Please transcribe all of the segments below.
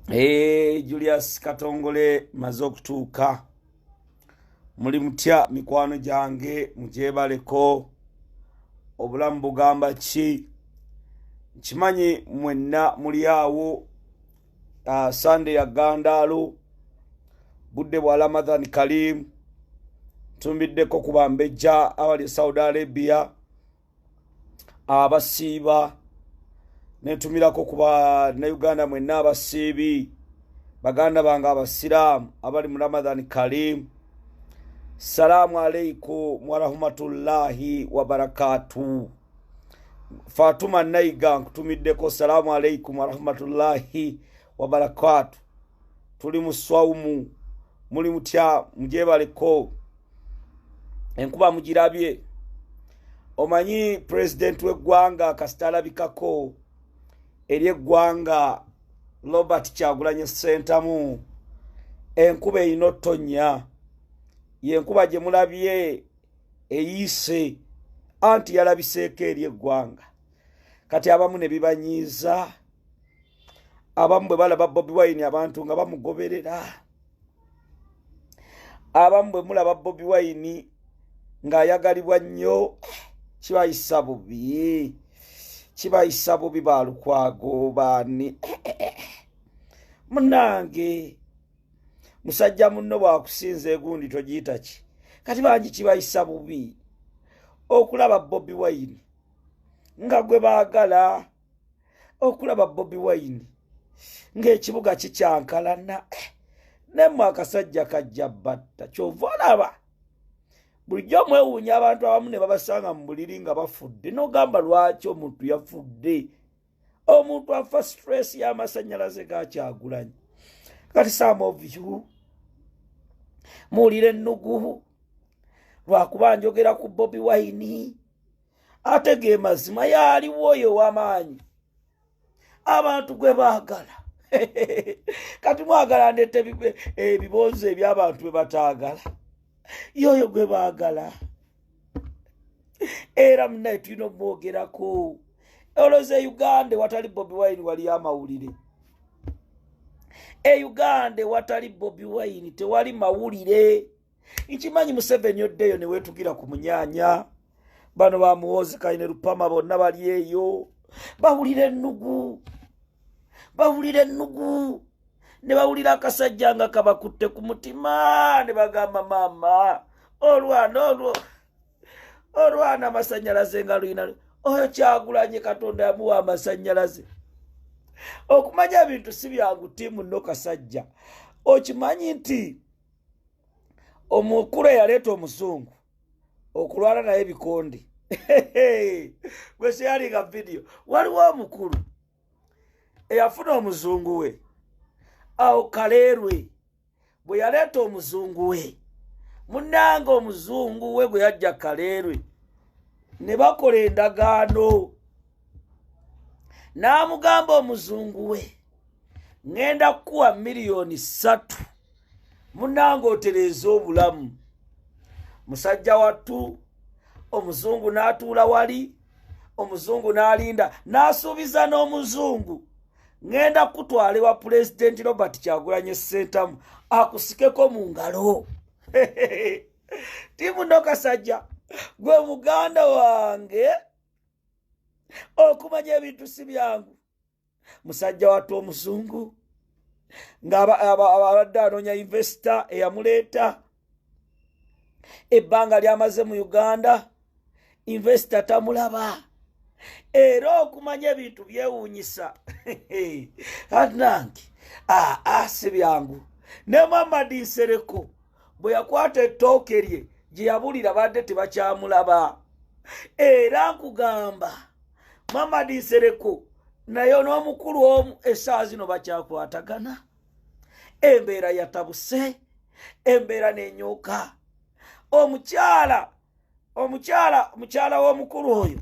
Julius Katongole maze okutuuka. Muli mutya mikwano gyange mugyebaleko obulamu bugamba ki? Nkimanyi mwenna muli awo Sunday ya Gandaalo budde bwa Ramadan Karim tumbiddeko ku bambejja abali Saudi Arabia abasiiba netumirako kuba na Uganda mwenna abasiibi baganda bange abasiraamu abali mu Ramadan Karim. Salamu alaikum wa rahmatullahi wa barakatuh. Fatuma Naiga nkutumiddeko salamu alaikum wa rahmatullahi wa barakatuh. Tuli mu swaumu, muli mutya mugyebaleko, enkuba mugirabye. Omanyi president w'eggwanga kasitalabikako eri eggwanga Robert Kyagulanyi Ssentamu enkuba erina otonya. Yenkuba gye mulabye eyise anti yalabiseeko eri eggwanga. Kati abamu ne bibanyiiza, abamu bwe balaba Bobiwine abantu nga bamugoberera, abamu bwe mulaba Bobiwine ng'ayagalibwa nnyo kibayisa bubi, kibayisa bubi balukwago baani. Munange musajja munno bwakusinza egundi togiyita ki? Kati bangi kibayisa bubi okulaba Bobiwine nga gwe baagala, okulaba Bobiwine ng'ekibuga kikyankalana, nemmwe akasajja kajja batta. Kyova olaba bulijjo mwewuunya abantu abamu ne babasanga mu buliri nga bafudde n'ogamba lwaki omuntu yafudde. Omuntu afa stress y'amasannyalaze ga Kyagulanyi. Kati some of you muwulire ennugu lwakuba njogera ku Bobiwine ate ge mazima yaaliwo oyo w'amaanyi abantu gwe baagala. Kati mwagala ndete ebibonzo eby'abantu bwe bataagala, yoyo gwe baagala. Era munnaye tulina omwogerako. Olowooza Uganda watali Bobiwine wali amawulire? Uganda watali Bobiwine tewali mawulire. Nkimanyi Museveni oddeyo ne weetugira ku munyaanya, bano bamuwoze Kayine Lupama bonna bali eyo bawulira ennugu, bawulira ennugu, ne bawulira akasajja nga kabakutte ku mutima ne bagamba maama olwana amasannyalaze nga luyina oyo Kyagulanyi Katonda yamuwa amasannyalaze. Okumanya ebintu si byangu tiimu nno kasajja. Okimanyi nti omukulu eyaleeta omuzungu okulwana naye ebikondi gwe sharinga video, waliwo omukulu eyafuna omuzungu we awo Kaleerwe bwe yaleeta omuzungu we, munnanga omuzungu we bwe yajja Kaleerwe ne bakola endagaano, n'amugamba omuzungu we ngenda kuwa $3,000,000 munnanga otereeza obulamu. Musajja wattu omuzungu n'atuula wali, omuzungu n'alinda, n'asuubiza n'omuzungu ngenda kutwala ewa President Robert Kyagulanyi Ssentamu akusikeko mu ngalo. Tiimu nno kasajja gwe muganda wange, okumanya ebintu si byangu. Musajja wattu omuzungu ng'abadde anoonya investor eyamuleeta, ebbanga lyamaze mu Uganda, investor tamulaba. Era okumanya ebintu byewuunyisa. Nange si byangu. Ne Muhammad Nsereko bwe yakwata ettooke lye gye yabulira badde tebakyamulaba. Era nkugamba Muhammad Nsereko naye n'omukulu omu essaawa zino bakyakwatagana. Embeera yatabuse, embeera n'enyuka. Omukyala w'omukulu oyo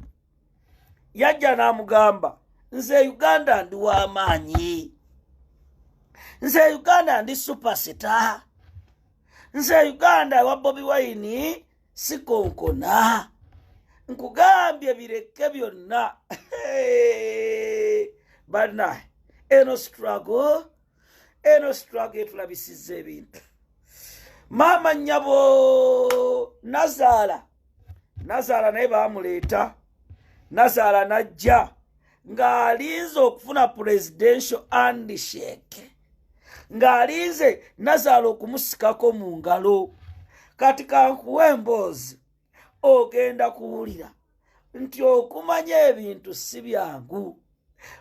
yajja n'amugamba, nze Uganda ndi w'amaanyi, nze Uganda ndi superstar, nze Uganda wa Bobiwine sikonkona, nkugambye bireke byonna. Bana eno struggle eno struggle etulabisiza ebintu. Maama nnyabo Nazaala naye baamuleeta. Nazaala najja ng'alinze okufuna presidential handshake, ng'alinze Nazaala okumusikako mu ngalo. Kati kankuwa emboozi, ogenda kuwulira nti okumanya ebintu si byangu.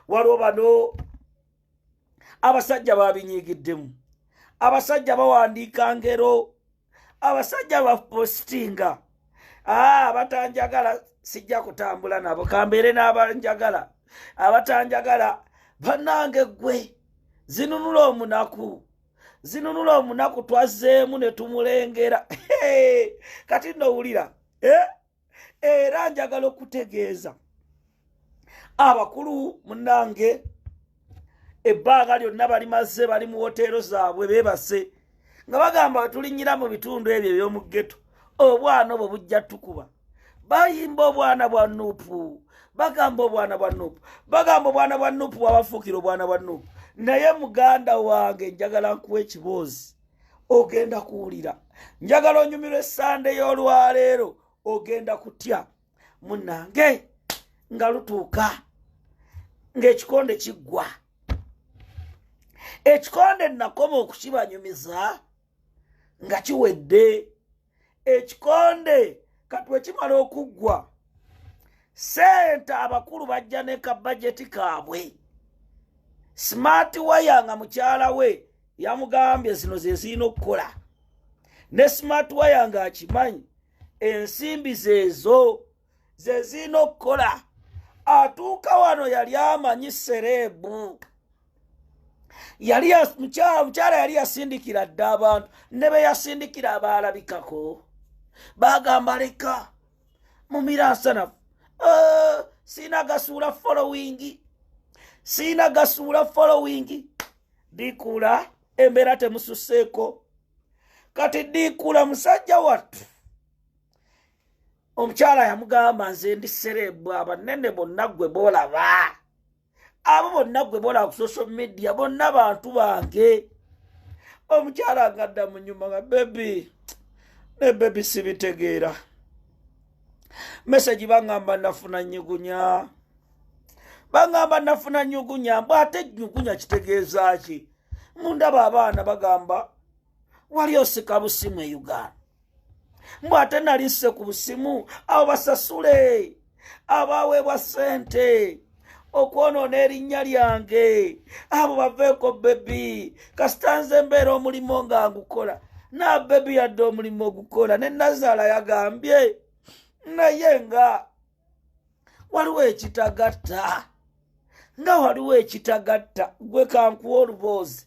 Waliwo bano abasajja babinyigiddemu, abasajja bawandiika ngero, abasajja bapostinga. Abatanjagala sijja kutambula nabo, kambeere n'abanjagala. Abatanjagala bannange gwe zinunula omunaku twazzeemu ne tumulengera. Kati nno wulira, era njagala okutegeeza abakulu munnange, ebbanga lyonna balimaze bali mu woteero zaabwe beebase nga bagamba tulinnyira mu bitundu ebyo eby'omu ghetto. Obwana obwo bujja tukuba. Bayimba obwana bwa Nuupu, bagamba obwana bwa Nuupu, bagamba obwana bwa Nuupu abafuukira obwana bwa Nuupu. Naye muganda wange njagala nkuwa ekiboozi, ogenda kuwulira. Njagala onyumirwa essande y'olwaleero, ogenda kutya munnange nga lutuuka ng'ekikonde kiggwa. Ekikonde nakoma okukibanyumiza nga kiwedde. Ekikonde kati bwe kimala okuggwa, sente abakulu bajja ne kabajeti kaabwe. Smart wire nga mukyala we yamugambye zino ze zirina okukola, ne smart wire nga akimanyi ensimbi zezo ze zirina okukola. Atuuka wano yali amanyi serebu, mukyala yali yasindikira dda abantu, ne be yasindikira abaalabikako bagamba leka mumiransanafu. Sina gasuula following. Dikula embeera temususeeko. Kati Dikula musajja wattu, omukyala yamugamba nze ndi serebu, abanene bonna gwe boolaba, abo bonna gwe boolaba ku social media bonna bantu bange. Omukyala ngadda mu nyuma nga ne bebi sibitegeera. Message bangamba nafuna nyugunya, mbw ate nyugunya kitegeeza ki? Mundaba abaana bagamba wali osika busimu e Uganda, mbw ate nali nsse ku busimu abo basasule abaweebwa sente okwonoona erinnya lyange, abo baveeko bebi. Kasita nze mbeera omulimu nga ngukola, na bebi yadde omulimu ogukola. Ne Nazaala yagambye naye nga waliwo ekitagatta, gwe kankuwa oluboozi,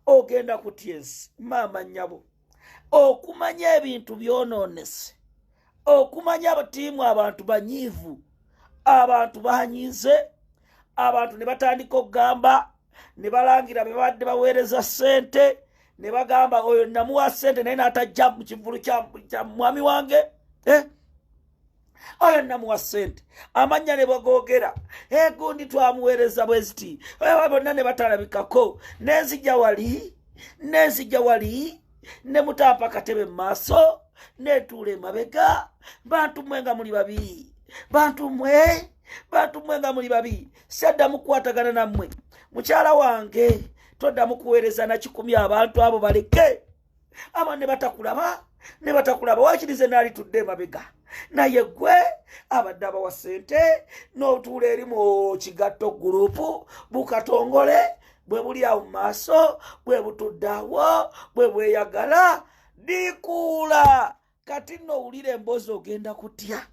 ogenda kutya ensi. Maama nnyabo, okumanya ebintu byonoonese, okumanya batiimu abantu banyiivu, abantu banyiize, abantu ne batandika okugamba, ne balangira be badde baweereza sente, ne bagamba oyo namuwa sente naye n'atajja mu kivulu kya mwami wange. Oyo namuwa sente, amannya ne bagoogera, gundi twamuweereza bwe ziti, bonna ne batalabikako. Nenzija wali ne mutaapa katebe mu maaso, netuula emabega. Bantu mmwe nga muli babi, bantu mmwe nga muli babi. Saddamu kukwatagana nammwe. Mukyala wange toddamu kuweereza na 10 abantu abo baleke. Aba ne batakulaba wakirize naali tudde emabega. Naye gwe abadde abawa sente n'otuula eri mu kigatto gurupu bukatongole bwe buli awo mu maaso, bwe butudde awo, bwe bweyagala. Dikula kati nno owulira emboozi ogenda kutya.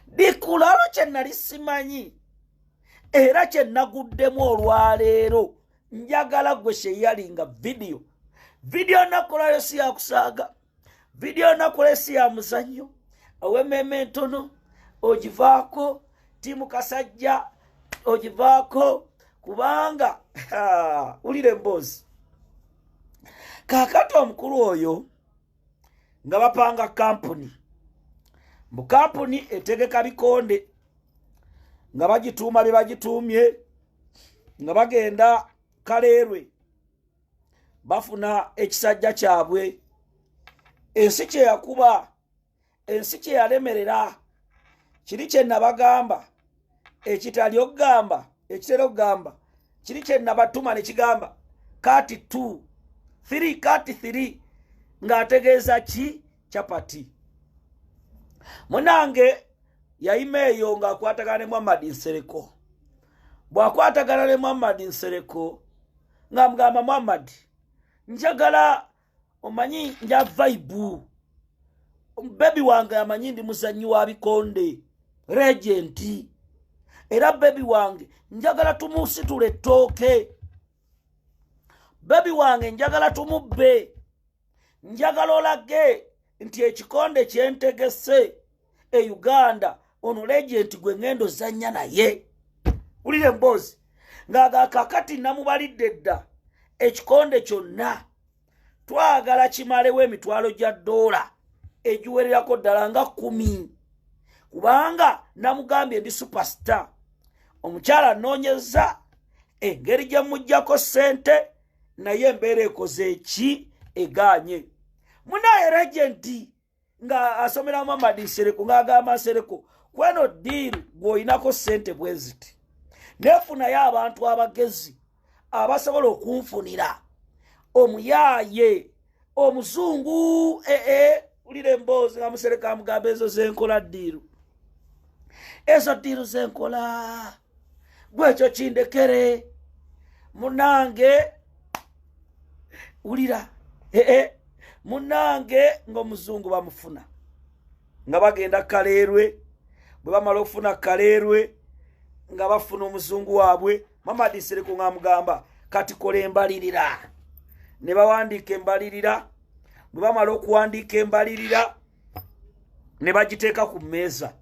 Dikula olwo kye nali simanyi era kye naguddemu olwaleero. Njagala gwe sheyalinga video nakolayo si ya kusaaga, video nakolayo si ya muzannyo. Ow'emmeeme entono ogivaako, tiimu kasajja ogivaako, kubanga wulira emboozi. Kaakati omukulu oyo nga bapanga kampuni, mu kampuni etegeka bikonde nga bagituuma bye bagituumye, nga bagenda Kaleerwe bafuna ekisajja kyabwe. Ensi kye yakuba, ensi kye yalemerera, kiri kye nabagamba, ekitali okugamba, ekitera okugamba, kiri kye nabatuma ne kigamba kati 2 3 kati 3 ng'ategeeza ki chapati. Munange yayima eyo ng'akwatagana ne Muhammad Nsereko. Bw'akwatagana ne Muhammad Nsereko ng'amugamba Muhammad, njagala omanyi nja vibe. Baby wange amanyi ndi muzannyi wa bikonde, regenti. Era baby wange njagala tumusitule ettooke. Baby wange njagala tumubbe. Njagala olage nti ekikonde kyentegese e Uganda ono regenti gwe ngendo zanya naye. Ulire mbozi ngaga kakati namubalidde dda ekikonde kyonna twagala kimalewo emitwalo gya $, egiwererako ddala nga 10, kubanga namugambye ndi superstar. Omukyala anoonyeza engeri gye mujjako ssente, naye embeera ekoze eki eganye. Munaye regenti nga asomera Muhammad Nsereko ng'agamba Nsereko, kweno diiru gw'oyinako ssente bwe ziti, neefunayo abantu abagezi abasobola okunfunira omuyaaye omuzungu. Ulire emboozi nga Musereko amugamba ezo zenkola diiru, ezo diiru zenkola, gwekyo kindekere munange. Ulira munange ng'omuzungu bamufuna nga bagenda Kaleerwe. Bwe bamala okufuna Kaleerwe nga bafuna omuzungu waabwe, Muhammad Nsereko ng'amugamba kati kola embalirira. Ne bawandiika embalirira. Bwe bamala okuwandiika embalirira ne bagiteeka ku mmeeza.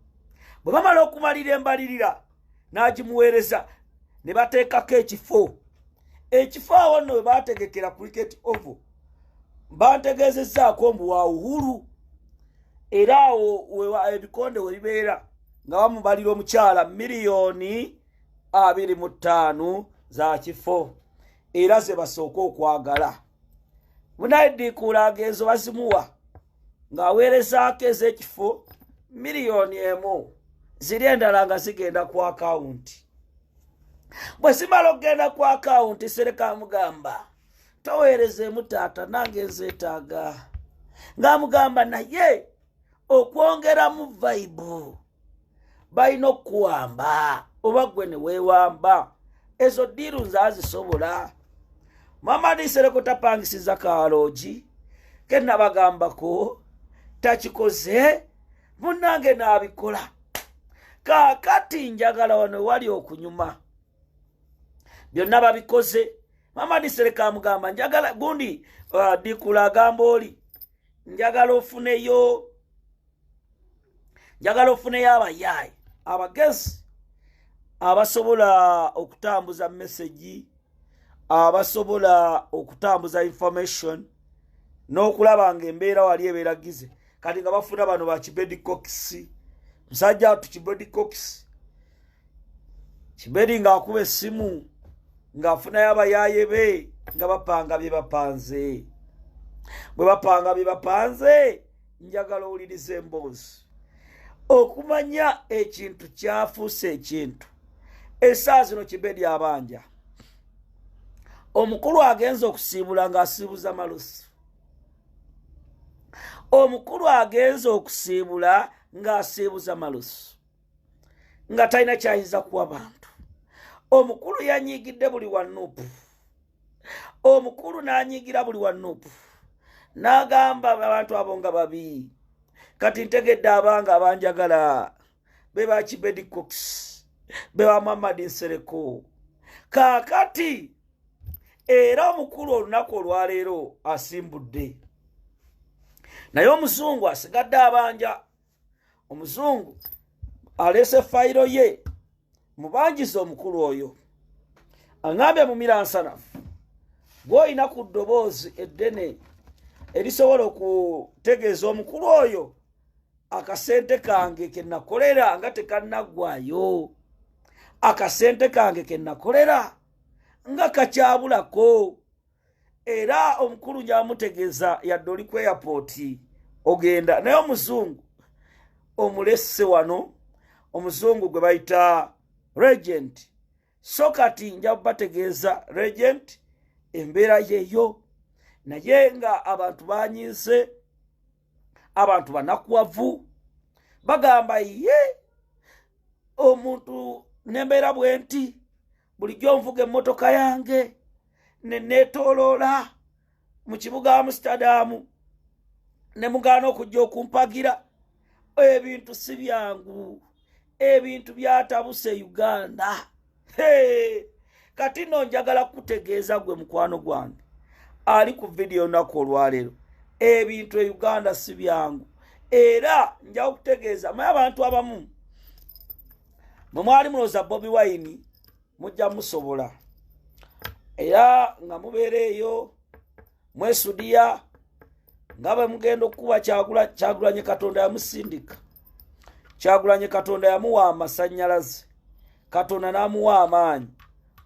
Bwe bamala okumalira embalirira n'agimuweereza, ne bateekako ekifo. Ekifo awo nno we baategekera cricket oval bantegeezezzaako mbu wa Uhuru, era awo ebikonde we bibeera nga bamubalira omukyala $225,000 za kifo, era ze basooka okwagala. Bunayiddiikuula agenzo bazimuwa ng'aweerezaako ez'ekifo $1,000,000, ziri endala nga zigenda ku akawunti. Bwe simala okugenda ku akawunti, Nsereko amugamba toweerezeemu taata, nange nzeetaaga. Ng'amugamba naye okwongeramu vibe balina okuwamba, oba gwe ne weewamba. Ezo diiru nzaazisobola. Muhammad Nsereko tapangisiza kaaloogi ke nabagambako, takikoze, munnange n'abikola. Kaakati njagala wano wali okunyuma, byonna babikoze. Muhammad Nsereko amugamba njagala gundi Dikula agamba oli njagala ofuneyo abayaayi abagezi abasobola okutambuza message, abasobola okutambuza information n'okulaba nga embeera wali ebeeragize. Kati nga bafuna bano ba Kibedi Cox, musajja atu Kibedi Cox, Kibedi ng'akuba essimu ng'afunayo abayaaye be nga bapanga bye bapanze. Bwe bapanga bye bapanze, njagala owulirize emboozi okumanya ekintu kyafuuse ekintu. Essaawa zino Kibedi abanja omukulu agenza okusiibula ng'asiibuza malusu. Omukulu agenza okusiibula ng'asiibuza malusu nga talina kyayinza kuwa bantu. Omukulu yanyiigidde buli wanuupu. Omukulu n'anyiigira buli wanuupu n'agamba abantu abo nga babi. Kati ntegedde abanga abanjagala be ba Kibedi Cox, be ba Muhammad Nsereko. Kaakati era omukulu olunaku olwaleero asimbudde, naye omuzungu asigadde abanja. Omuzungu aleese fayiro ye mubanjiza omukulu oyo. Angambye mumira nsanafu gw'olina ku ddoboozi eddene erisobola okutegeeza omukulu oyo akasente kange ke nakolera nga tekannaggwayo, akasente kange ke nakolera nga kakyabulako, era omukulu nyamutegeza yadde oli ku airport ogenda naye omuzungu omulesse wano omuzungu gwe bayita regent so kati nja bategeeza regent embeera yeyo naye nga abantu banyize abantu banakuwavu bagamba ye omuntu nembeera bwenti bulijjo nvuga emmotoka yange neneetooloola mu kibuga Amsterdam ne mugaana okujja okumpagira ebintu si byangu ebintu byatabuse Uganda kati no njagala kutegeeza gwe mukwano gwange ali ku video nako olwaleero ebintu e Uganda si byangu era nja okutegeeza maye abantu abamu mwe mwali muloza Bobiwine mujja musobola era nga mubeereeyo mwesudiya nga bwe mugenda okuba Kyagulanye Katonda yamusindika Kyagulanye Katonda yamuwa amasannyalaze Katonda n'amuwa amaanyi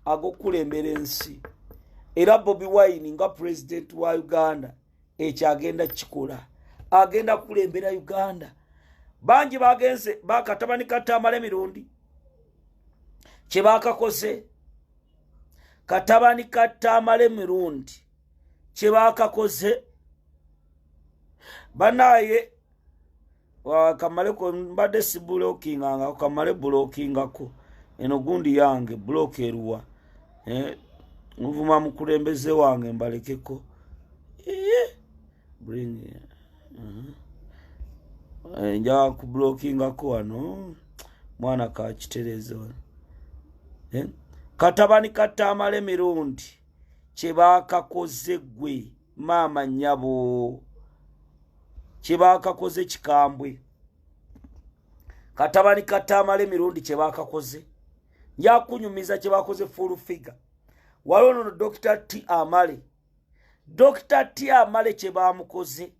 ag'okulembera ensi era Bobiwine nga president wa Uganda ekyo agenda kikola agenda kulembera Uganda bangi bagenze bakatabani katamale mirundi kye bakakoze katabani katamale mirundi kye bakakoze banaye wakamale ko mbadde si blokinganga kamale blokingako eno gundi yange blokeruwa muvuma mukulembeze wange mbalekeko bring nja ku blokingako wano mwana ka kiterezo katabani katamale mirundi kye bakakoze gwe mama nyabo kye bakakoze kikambwe katabani katamale mirundi kye bakakoze nja kunyumiza kye bakoze fulfiga waliwo no Dr. Tiam kye bamukoze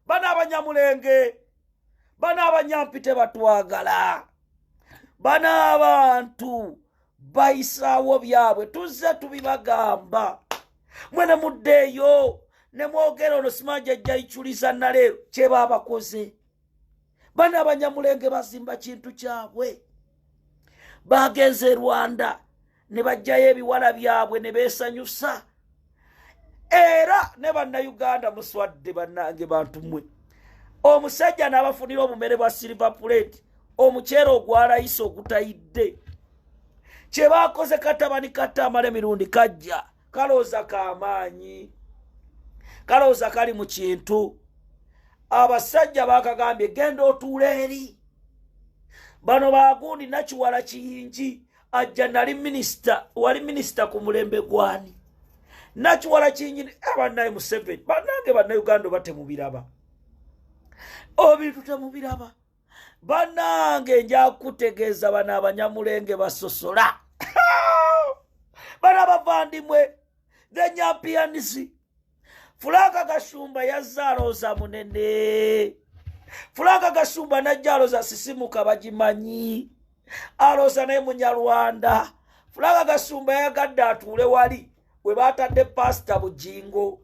bana abanyamulenge bana abanyampite batwagala bana abantu bayisaawo byabwe tuzze tubibagamba mwene muddeeyo ne mwogera ono simanja ajjayiculiza naleero kye babakoze bana abanyamulenge bazimba kintu kyabwe bagenze Rwanda ne bajjayo ebiwala byabwe ne beesanyusa era ne bannayuganda muswadde bannange bantu mmwe omusajja n'abafunira obumere bwa silver plate omuceere ogwalayisa ogutayidde kye bakoze katabani katamale mirundi kajja kalooza kamaanyi kalooza kali mu kintu abasajja bakagambye genda otuula eri bano bagundi nakiwala kiyingi ajja nali minisita wali minisita ku mulembe gwani nakiwala kiyingi abannaye mu 7 bannange bannayuganda batemubiraba obintu temubiraba bannange nja kutegeeza bana abanyamulenge basosola bana bavandimwe the nyampianisi Fulaka Gashumba yazaloza munene Fulaka Gashumba najaloza sisimuka bagimanyi aloza naye munyarwanda Fulaka Gashumba yagadde atuule wali we batadde pastor Bujingo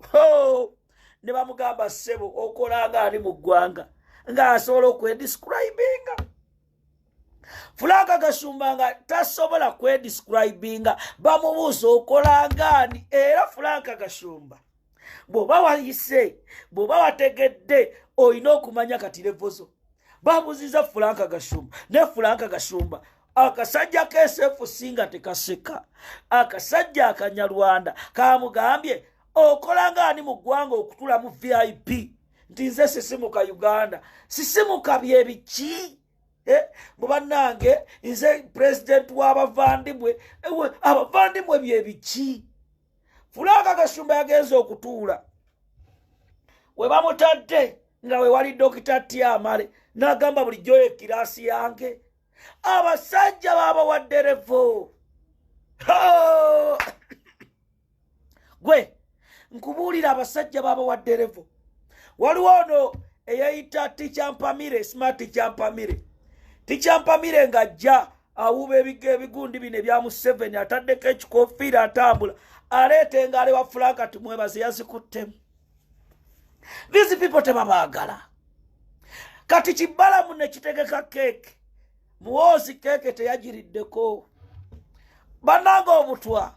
ne bamugamba sebo okolanga ali mu ggwanga nga asobola okwedescribinga Fulaka Gashumba nga tasobola kwedescribinga bamubuuza okolangani era Fulaka Gashumba bw'oba wayise bw'oba wategedde olina okumanya kati levozo babuziza Fulaka Gashumba ne Fulaka Gashumba akasajja KSFC nga tekaseka akasajja akanyarwanda kamugambye okolangani mu ggwanga okutula mu VIP nti nze sisimuka Uganda sisimuka byebiki mubannange nze president w'abavandimwe abavandimwe byebiki Fulaka Gashumba yagenze okutuula we bamutadde nga we wali Dr. Tiam n'agamba bulijjo ekirasi yange abasajja baba wadderevo gwe nkubuulira abasajja baba wadderevo waliwo ono eyayita tichampamire smart tichampamire ng'ajja awuba ebigundi bino ebya Museveni ataddeko ekikofiira atambula aleeta engalo wa Fulanga tumwebaze yazikuttemu. These people tebabaagala. Kati Kibalamu ne kitegeka keeke. Muhoozi keeke teyagiriddeko. Bannanga obutwa.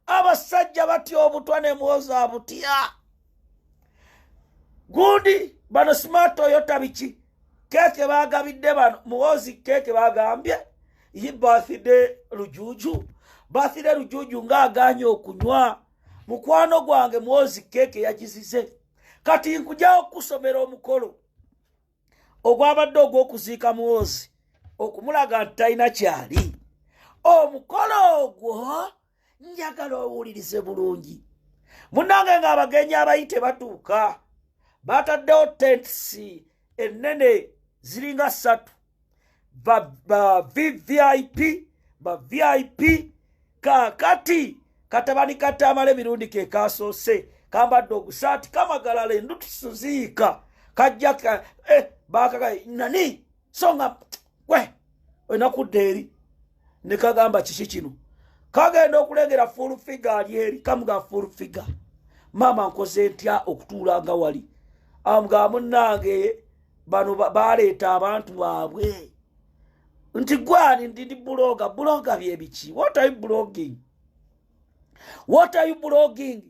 Abasajja batya obutwa ne Muhoozi abutya. Gundi bano smart Toyota biki. Keeke baagabidde bano. Muhoozi keeke baagambye. Yi birthday Lujuju. Birthday Lujuju ng'agaanye okunywa. Mukwano gwange Muhoozi keeke yagizize. Kati nkujjawo kusomera omukolo. Ogwabadde ogw'okuziika Muhoozi. Okumulaga nti talina kyali. Omukolo ogwo njagala owulirize bulungi. Munnange ng'abagenyi abayite batuuka. Bataddewo tents ennene ziringa 3. Ba VIP kakati katabani katamale mirundi ke kasoose kambadde ogusaati kamagalala endutu suziika kajja bakaka nani songa we enakudde eri ne kagamba kiki kino kagenda okulengera fulfiga ali eri kamuga fulfiga mama nkoze ntya okutuulanga wali amuga munnange bano baleeta abantu baabwe nti gwani ndi bloga byebiki. What are you blogging?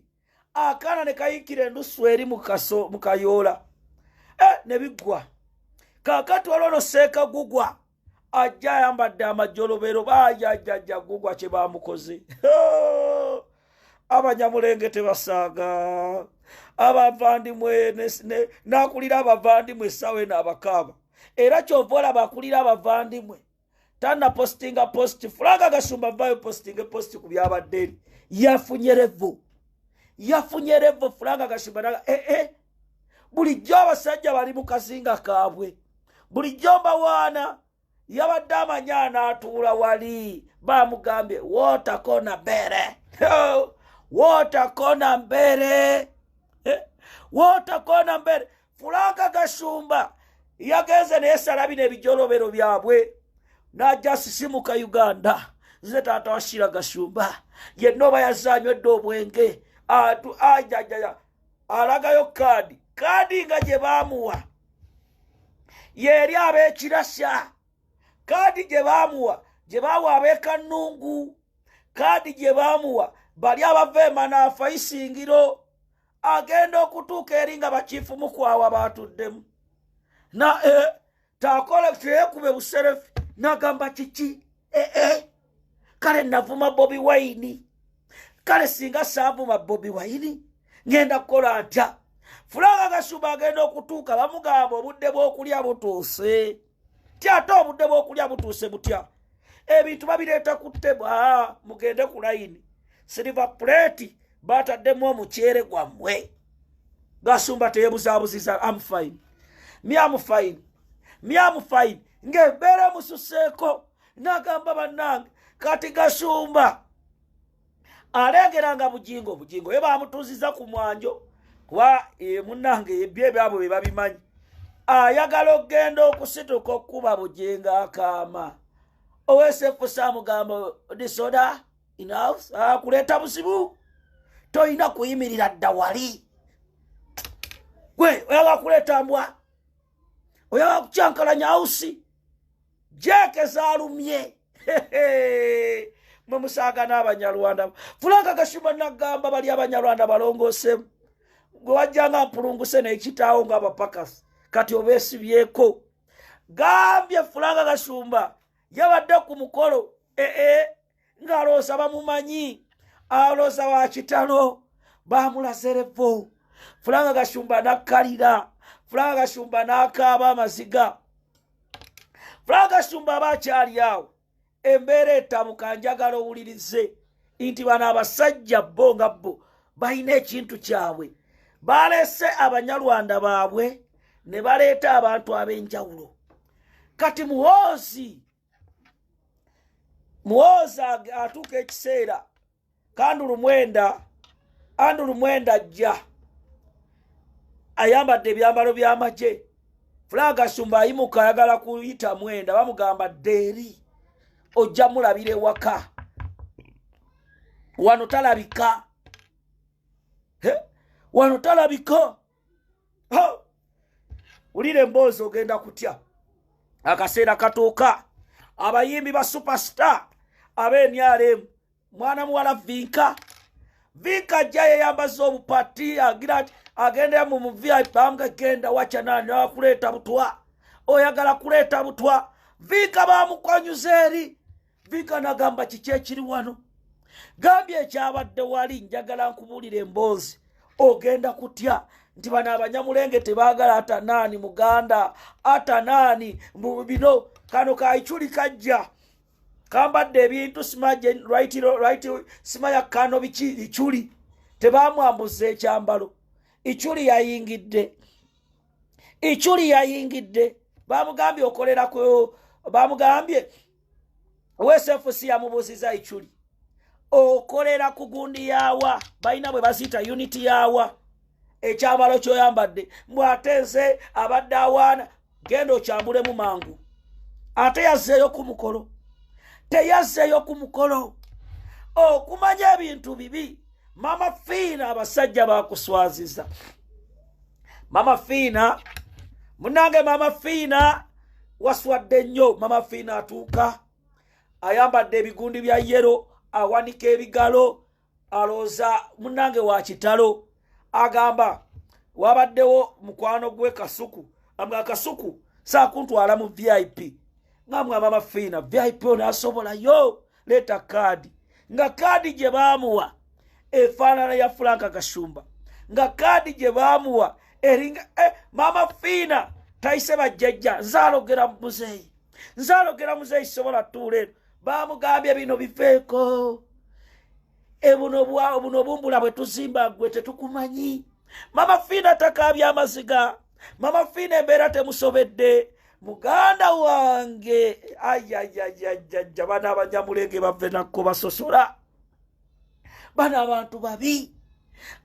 Akana ne kayikire endusu eri mukayoola ne bigwa kakati ololo seeka gugwa ajja ayambadde amajolobero bajajja gugwa kye bamukoze. Abanyamulenge tebasaaga abavandimwe nakulira abavandimwe sawe n'abakaaba era kyovola bakulira abavandimwe tana postinga post Fulanga Kasumba vayo postinga post ku byabadde yafunye revo Fulanga Kasumba naga bulijjo abasajja bali mu kazinga kaabwe bulijjo bawana yabadde amanyana atuula wali bamugambye wotakona mbere wotakona mbere Fulanga Kasumba yagenze nesala bino ebijolobero byabwe najja sisimuka Uganda nze taata washira Kasumba yennoba yazanywedde obwenge ajajaja alagayo kadi nga gye baamuwa yeri ab'ekirasha kadi gye baamuwa gye baawa ab'ekannungu kadi gye baamuwa bali abava emanaafa isingiro agenda okutuuka eri nga bakiifu mukwawa baatuddemu na takola kyekube buserefu nagamba kiki kale navuma Bobiwine kale singa saavuma Bobiwine ngenda kukola ntya. Fulanga Kasumba agenda okutuuka bamugamba obudde bw'okulya butuuse tyate obudde bw'okulya butuuse butya ebintu babireeta ku ttebo mugende ku layini silver plate bataddemu omuceere gwammwe. Kasumba teyebuzaabuziza I'm fine ng'embeera mususeeko nagamba bannange kati Kasumba alengeranga bugingo ye bamutuuziza ku mwanjo kuba munnange ebyo ebyabo bye babimanyi ayagala okgenda okusituka okuba bugingo akaama owesefusa amugamba disorder in house kuleeta buzibu toyina kuyimirira dda wali gwe oyaga kuleeta mbwa oyaga kucyankalanya hausi jeke zalumye mwemusaaga n'Abanyarwanda. Fulanga Kasumba nagamba bali Abanyarwanda balongoosemu gwe wajjanga mpulunguse n'ekitaawo ng'abapakasi kati obeesibyeko gambye Fulanga Kasumba yabadde ku mukolo ng'alooza bamumanyi alooza wa kitalo baamulaze revo. Fulanga Kasumba nakkalira Fulanga Kasumba n'akaaba amaziga. Fulanga Kasumba abakyali awo embeera etamuka njagala owulirize nti bano abasajja bo nga bo balina ekintu kyabwe baleese Abanyarwanda baabwe ne baleeta abantu ab'enjawulo. Kati Muhoozi atuuka ekiseera Andrew Mwenda ajja ayambadde ebyambalo by'amagye. Fulanga Kasumba ayimuka ayagala kuyita Mwenda bamugamba ddeeri ojja mulabire waka wano talabika wano talabika wulira emboozi ogenda kutya akaseera katuuka abayimbi ba superstar ab'enyalemu mwana muwala vinka ajja yeyambaza obupati agenda mu VIP amugagenda wacha nani akuleeta butwa oyagala kuleeta butwa vinka bamukonyuza eri vinka nagamba kiki ekiri wano gambye ekyabadde wali njagala nkubuulira emboozi ogenda kutya nti bano abanyamulenge tebaagala ata nani muganda ata nani mu bino kano kayichuli kajja kambadde ebintu simaje right simaya kano biki ichuli tebamwambuza ekyambalo ichuli yayingidde bamugambye okolera ku bamugambye wesefusi yamubuziza ichuli okolera ku gundi yawa balina bwe bazita unity yawa ekyambalo kyoyambadde mbwatenze abadde awaana genda okyambulemu mangu ate yazzeeyo ku mukolo okumanya ebintu bibi mama fiina abasajja bakuswaziza mama fiina munange mama fiina waswadde nnyo mama fiina atuuka ayambadde ebigundi bya yero awanika ebigalo alooza munange wa kitalo agamba wabaddewo mukwano gwe kasuku amga kasuku saakuntwala mu VIP ngamwe mama fiina VIP ono asobola yo leta kaadi nga kaadi gye baamuwa efaanana ya Franka Kashumba nga kaadi gye baamuwa eringa mama fiina tayise bajjajja nzaalogera muzeeyi sobola tuule baamugambye bino bifeeko buno bumbula bwe tuzimba gwe tetukumanyi mama fiina takaabya amaziga mama fiina embeera temusobedde muganda wange ayayayajajja bana abanyamulenge bave nakko basosola bana abantu babi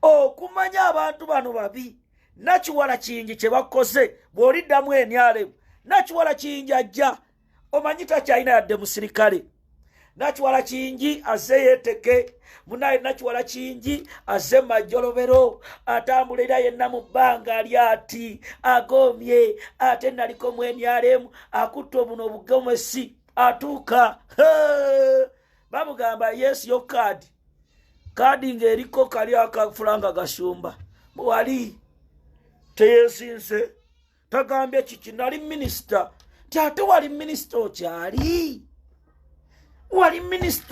okumanya abantu bano babi nakiwala kingi kye bakoze bw'oliddamu enyalemu nakiwala kingi ajja omanyi takyalina yadde musirikale nakiwala kingi azze yeeteke munaye nakiwala kingi azze majjolobero atambulira yenna mu bbanga ali ati agomye ate naliko mwenyalemu akutta obuno obugomesi atuuka bamugamba yesu yo kaadi ng'eriko kali akafulanga Kashumba wali teyesinze tagambye kiki nali minisita ti ate wali minisita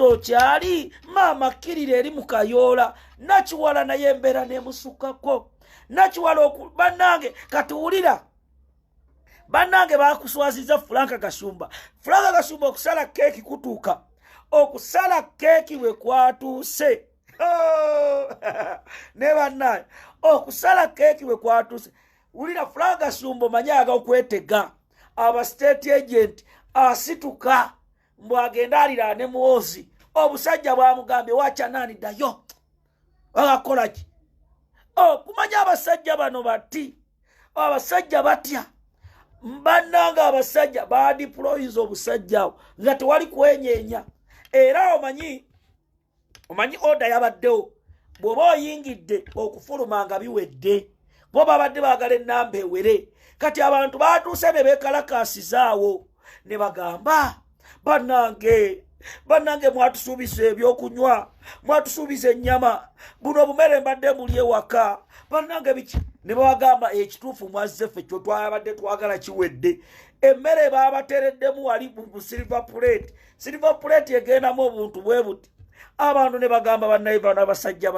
okyali maama kkirira eri mukayoola nakiwala naye embeera nemusukako nakiwala bannange katuwulira bannange bakuswaziza Franka Kashumba okusala keeki kutuuka okusala keeki we kwatuuse ne bannange okusala keeki we kwatuuse wulira Franka Kashumba omanyaga okwetega aba state agent asituka mbwagenda aliraane muwozi obusajja bwamugambye wacha nani ddayo bagakolaki kumanya abasajja bano bati abasajja batya bannanga abasajja badiployiza obusajja awo nga tewali kwenyeenya era omanyi oda yabaddewo bw'oba oyingidde okufuluma nga biwedde bo babadde baagala ennamba ewere kati abantu batuuse ne beekalakaasizaawo ne bagamba bannange mwatusuubiza ebyokunywa mwatusuubiza ennyama buno obumere mbadde muli ewaka bannange biki ne babagamba ekituufu mwazze ffe kyo twabadde twagala kiwedde emmere baabatereddemu wali mu silver plate egendamu obuntu bwe buti abantu ne bagamba bannaye bano abasajja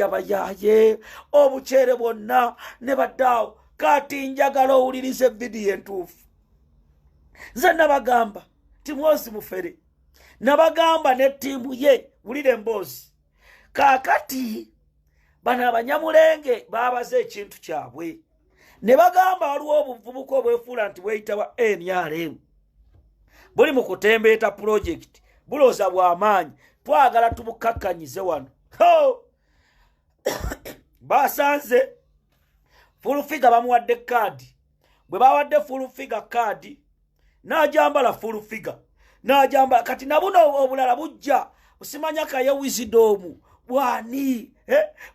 bayaaye obukyere bwonna ne baddaawo kati njagala owuliriza evidiyo entuufu nze nabagamba timwozi mufere nabagamba ne ttiimu ye wulira emboozi kaakati bano abanyamulenge baabaze ekintu kyabwe ne bagamba waliwo obuvubuka obwefuula nti bweyita bwa NRM buli mu kutembeeta pulojekiti bulooza bw'amaanyi twagala tubukakkanyize wano basanze fulfiga bamuwadde kaadi bwe bawadde fulfiga kaadi n'ajambala fulfiga n'ajambala kati nabuno obulala bujja usimanya kaye wisdom bwani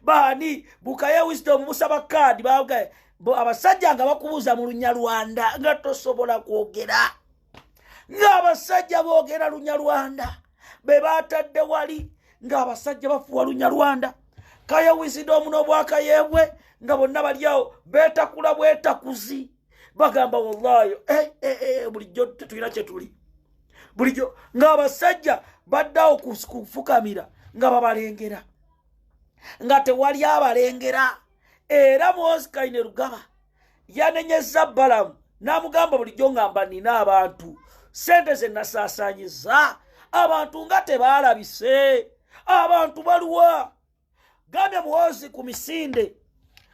bani bukaye wisdom busaba kadi baga abasajja nga bakubuza mu Lunyarwanda nga tosobola kwogera nga abasajja boogera Lunyarwanda be batadde wali nga abasajja bafuwa Lunyarwanda kaye wisdom n'obwakayebwe nga bonna baliawo betakula bwetakuzi bagamba wallahi bulijjo tetulina kye tuli bulijjo nga abasajja baddawo kufukamira nga babalengera nga tewali abalengera era Muhoozi Kainerugaba yanenyeza Balamu n'amugamba bulijjo ngamba nina abantu sente ze nasaasaanyiza abantu nga tebaalabise abantu baluwa gambye Muhoozi ku misinde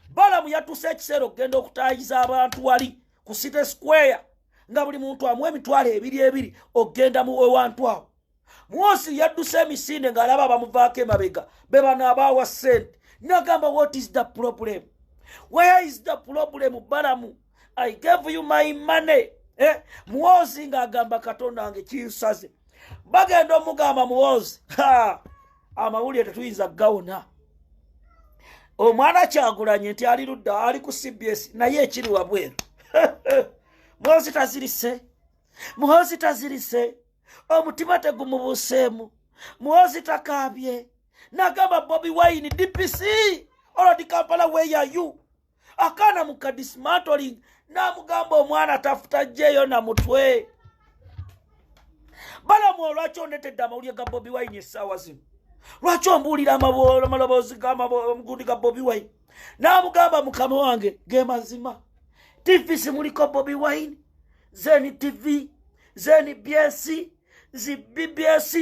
Balamu yatuuse ekiseera okugenda okutaayiza abantu wali ku City Square nga buli muntu amuwa emitwalo ebiri okugenda mu ewantu awo Muhoozi yadduse emisinde ng'alaba bamuvaako emabega be bano abaawa ssente n'agamba what is the problem? Where is the problem Balamu? I gave you my money. Muhoozi ng'agamba Katonda wange kinsaze bagenda omugamba Muhoozi amawulire tetuyinza gawona omwana Kyagulanyi nti ali ludda ali ku CBS naye ekiri wabweru Muhoozi tazirise omutima tegumubuuseemu Muhoozi takaabye n'agamba Bobiwine DPC olodi Kampala where are you akaana mu kadismantling n'amugamba omwana tafuta jjeeyo na mutwe Balamu olwaki ondetedde amawulire ga Bobiwine essaawa zino lwaki ombuulira amaloboozi g'omugundi ga Bobiwine n'amugamba mukama wange ge mazima TVC muliko Bobiwine Zeni TV Zeni BS zi BBS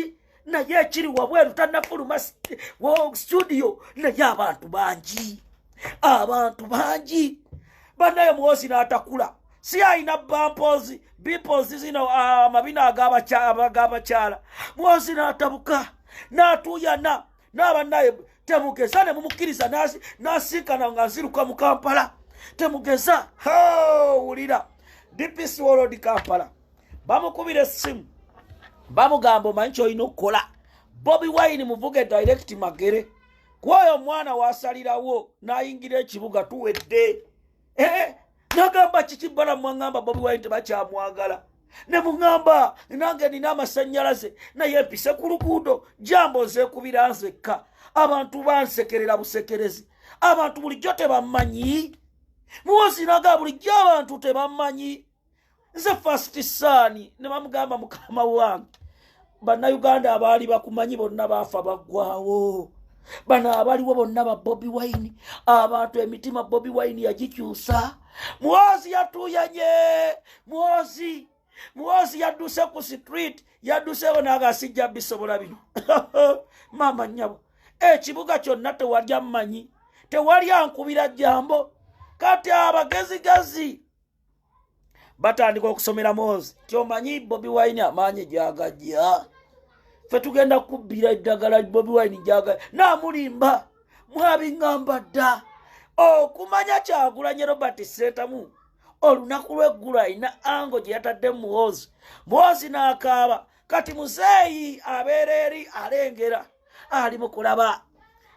naye ekiri wabweru tannafuluma studio naye abantu bangi bannaye Muhoozi n'atakula si ayina bimpozi zino amabina ag'abakyala Muhoozi n'atabuka n'atuuyana n'abannaye temugeza ne mumukkiriza n'asinkana nga nziruka mu Kampala temugeza wulira DPC World Kampala bamukubira essimu bamugamba omanyi ky'olina okukola Bobiwine muvuge direct magere kwoyo omwana wasalirawo n'ayingira ekibuga tuwedde n'agamba kiki Balamu mwangamba Bobiwine tebakyamwagala ne mungamba nange nina amasannyalaze naye mpise ku luguudo jambo nzeekubira nzekka abantu bansekerera busekerezi abantu bulijjo tebammanyi Muhoozi n'agamba bulijjo abantu tebammanyi nze first son ne bamugamba mukama wange bannayuganda abaali bakumanyi bonna baafa baggwawo bano abaliwo bonna ba Bobiwine abantu emitima Bobiwine yagikyusa Muhoozi yatuuyanye Muhoozi yadduse ku street yadduseewo n'agasijja bisobola bino maama nnyabo ekibuga kyonna tewali ammanyi tewali ankubira jambo kati abagezigazi batandika okusomera Muhoozi tyomanyi Bobiwine amaanyi gyagajja ffe tugenda kubbira eddagala Bobiwine gyagajja n'amulimba mwabingamba dda okumanya Kyagulanyi Robert Sentamu olunaku lw'eggulu ayina ango gye yatadde Muhoozi n'akaaba kati muzeeyi abeera eri alengera ali mu kulaba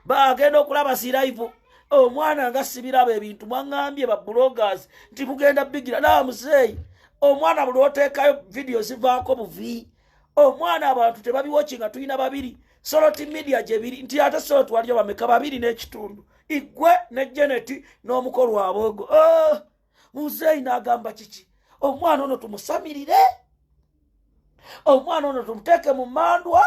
bagenda okulaba siraivu omwana nga sibiraba ebintu mwaŋŋambye ba bloggers nti mugenda bigira nawe muzeeyi omwana buli oteekayo video zivaako buvi omwana abantu tebabiwoki nga tulina babiri Soloti media gye biri nti ate Soloti waliyo bameka 2.5 igwe ne Janet n'omukolo aboogo muzeeyi n'agamba kiki omwana ono tumusamirire omwana ono tumuteeke mu mandwa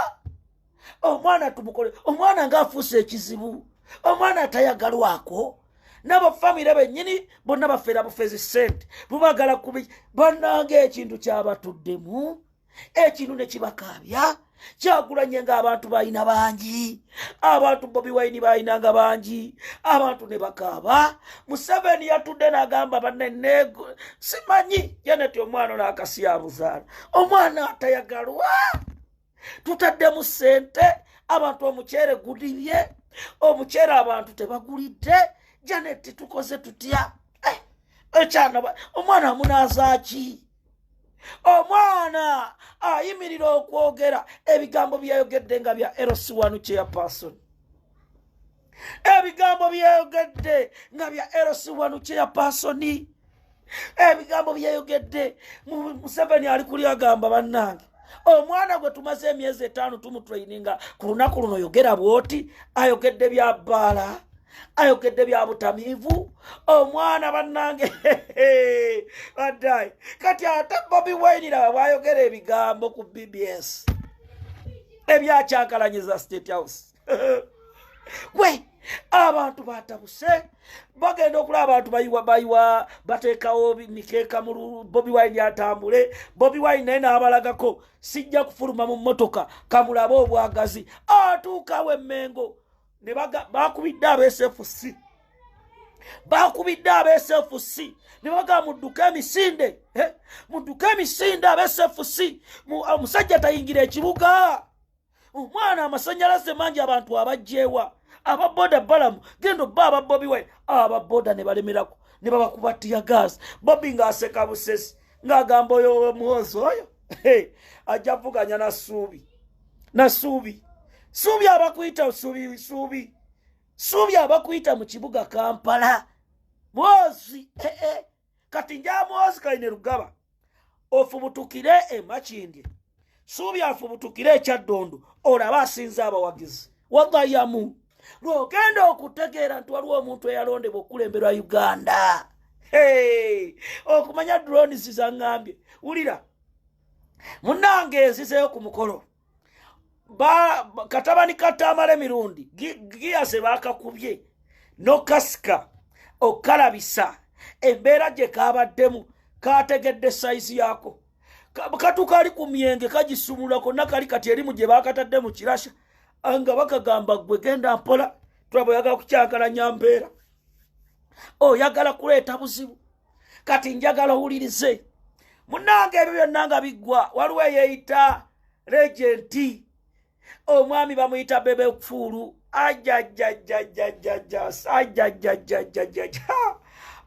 omwana tumukole omwana ng'afuuse ekizibu omwana atayagalwako n'abafamire bennyini bonna bafeera bufezi ssente bubagala kubi bannange ekintu kyabatuddemu ekintu ne kibakaabya Kyagulanyi ng'abantu balina bangi abantu Bobiwine balinanga bangi abantu ne bakaaba Museveni yatudde n'agamba bannenego simanyi Janet omwana n'akasyabuzaala omwana atayagalwa tutaddemu ssente abantu omuceere gudibye omuceere abantu tebagulidde Janet tukoze tutya ekyana omwana amunaazaaki omwana ayimirira okwogera ebigambo byayogedde nga bya LC1 chairperson. Ebigambo byayogedde nga bya LC1 chairperson. Ebigambo byayogedde Museveni ali kuli agamba bannange omwana gwe tumaze emyezi 5 tumutraininga ku lunaku luno yogera bwoti ayogedde bya bbaala ayogedde bya butamiivu omwana bannange adai kati ate Bobiwine laba bwayogera ebigambo ku BBS ebyakyankalanyiza State House. We abantu batabuse bagenda okulaba abantu bayiwa bateekawo mikeeka mu Bobiwine yatambule. Bobiwine naye n'abalagako sijja kufuluma mu mmotoka kamulabe obwagazi atuukawo emmengo ne bakubidde aba-SFC ne baga mudduka emisinde mudduka emisinde aba-SFC omusajja tayingira ekibuga. Omwana amasanyalaze mangi abantu abajjeewa ababoda balamu gendo baba Bobiwine ababoda ne balemerako ne babakuba tiya gas. Bobi ng'aseka busesi ng'agamba oyo muhozi oyo ajja vuganya na Suubi abakuyita Suubi abakuyita mu kibuga Kampala muhozi kati nja muhozi kaine Rugaba ofubutukire emakindye Suubi afubutukire ekyaddondo olaba asinza abawagizi wagayamu lwogenda okutegeera nti waliwo omuntu eyalondebwa okulemberwa Uganda. Okumanya drones zangambye wulira munnange enzizeyo ku mukolo katabani katamale mirundi giyase bakakubye nokasika okalabisa embeera gye kabaddemu kategedde saizi yako katuka ali ku myenge kagisumulako nakali kati erimu gye bakatadde mu kirasha anga bakagamba gwe genda mpola twabo yagala kucyankalanya mbeera oyagala kuleeta buzibu kati njagala owulirize munnange ebyo byonna nga biggwa waliwo eyeeyita regenti omwami bamuyita bebe kufuulu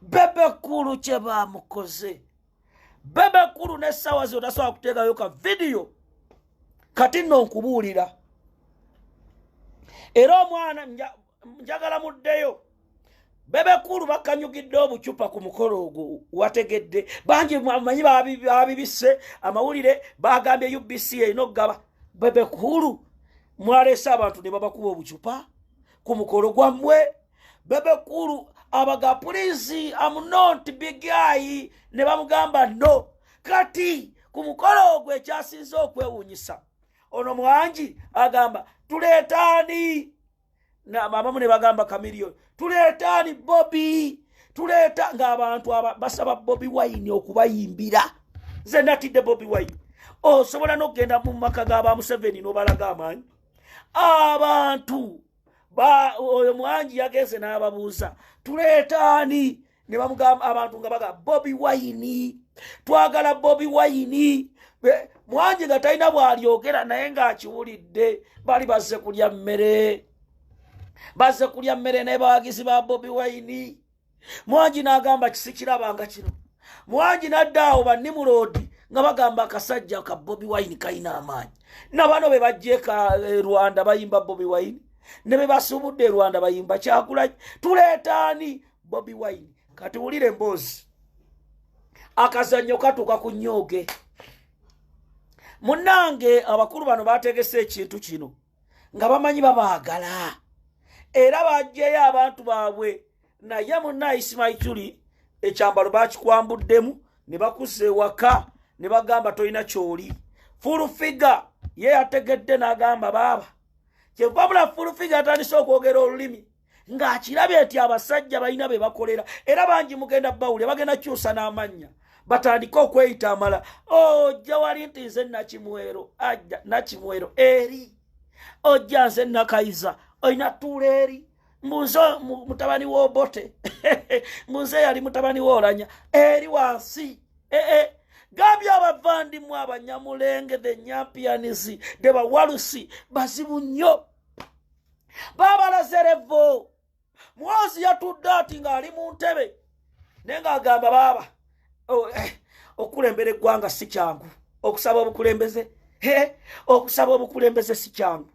bebe kulu kye bamukoze bebe kulu n'essaawa ze otasobola kuteekayo ka vidiyo kati nno nkubuulira era omwana njagala muddeyo bebe kulu bakanyugidde obucupa ku mukolo ogwo wategedde bangi amanyi babibisse amawulire bagambye UBC erina okugaba bebe kulu mwaleese abantu ne babakuba obucupa ku mukolo gwammwe bebe kulu abaga please I'm not big guy ne bamugamba no kati ku mukolo ogwo ekyasinze okwewuunyisa ono mwangi agamba tuleetaani na mamamu ne bagamba kamiliyoni tuleetaani Bobi tuleeta ng'abantu basaba Bobiwine okubayimbira nze natidde Bobiwine osobola n'okugenda mu maka g'aba Museveni n'obalaga amaanyi abantu oyo mwangi yagenze n'ababuuza tuleetaani ne bamugamba abantu nga baga Bobiwine twagala Bobiwine mwangi nga talina bw'alyogera naye ng'akiwulidde bali bazze kulya mmere naye bawagizi ba Bobiwine mwangi n'agamba kisikirabanga kino mwangi n'addaawo bannimuloodi nga bagamba akasajja ka Bobiwine kalina amaanyi nabano be bajjeeka Rwanda bayimba Bobiwine ne be basuubudde Rwanda bayimba Kyagulanyi tuleetaani Bobiwine kati wulire emboozi akazannyo katuuka ku nnyooge munnange abakulu bano bategese ekintu kino nga bamanyi babaagala era bajjeyo abantu baabwe naye munna Isimaituli ekyambalo bakikwambuddemu ne bakussa ewaka ne bagamba tolina kyoli fulfiga ye yategedde n'agamba baaba kyevabula fulfiga atandise okwogera olulimi ng'akirabye nti abasajja balina be bakolera era bangi mugenda bawulira bagenda kyusa n'amannya batandike okweyita amala ojja wali nti nze nakimwero ajja nakimwero eri ojja nze nakayiza oyina tuula eri mbunze mutabani w'obote mbunze yali mutabani w'olanya eri wansi gambye abavandimu abanyamulenge the nyampianisi de bawalusi bazibu nnyo babalazerevo mwozi yatudde ati ng'ali mu ntebe naye ng'agamba baaba okulembera eggwanga si kyangu. Okusaba obukulembeze okusaba obukulembeze si kyangu.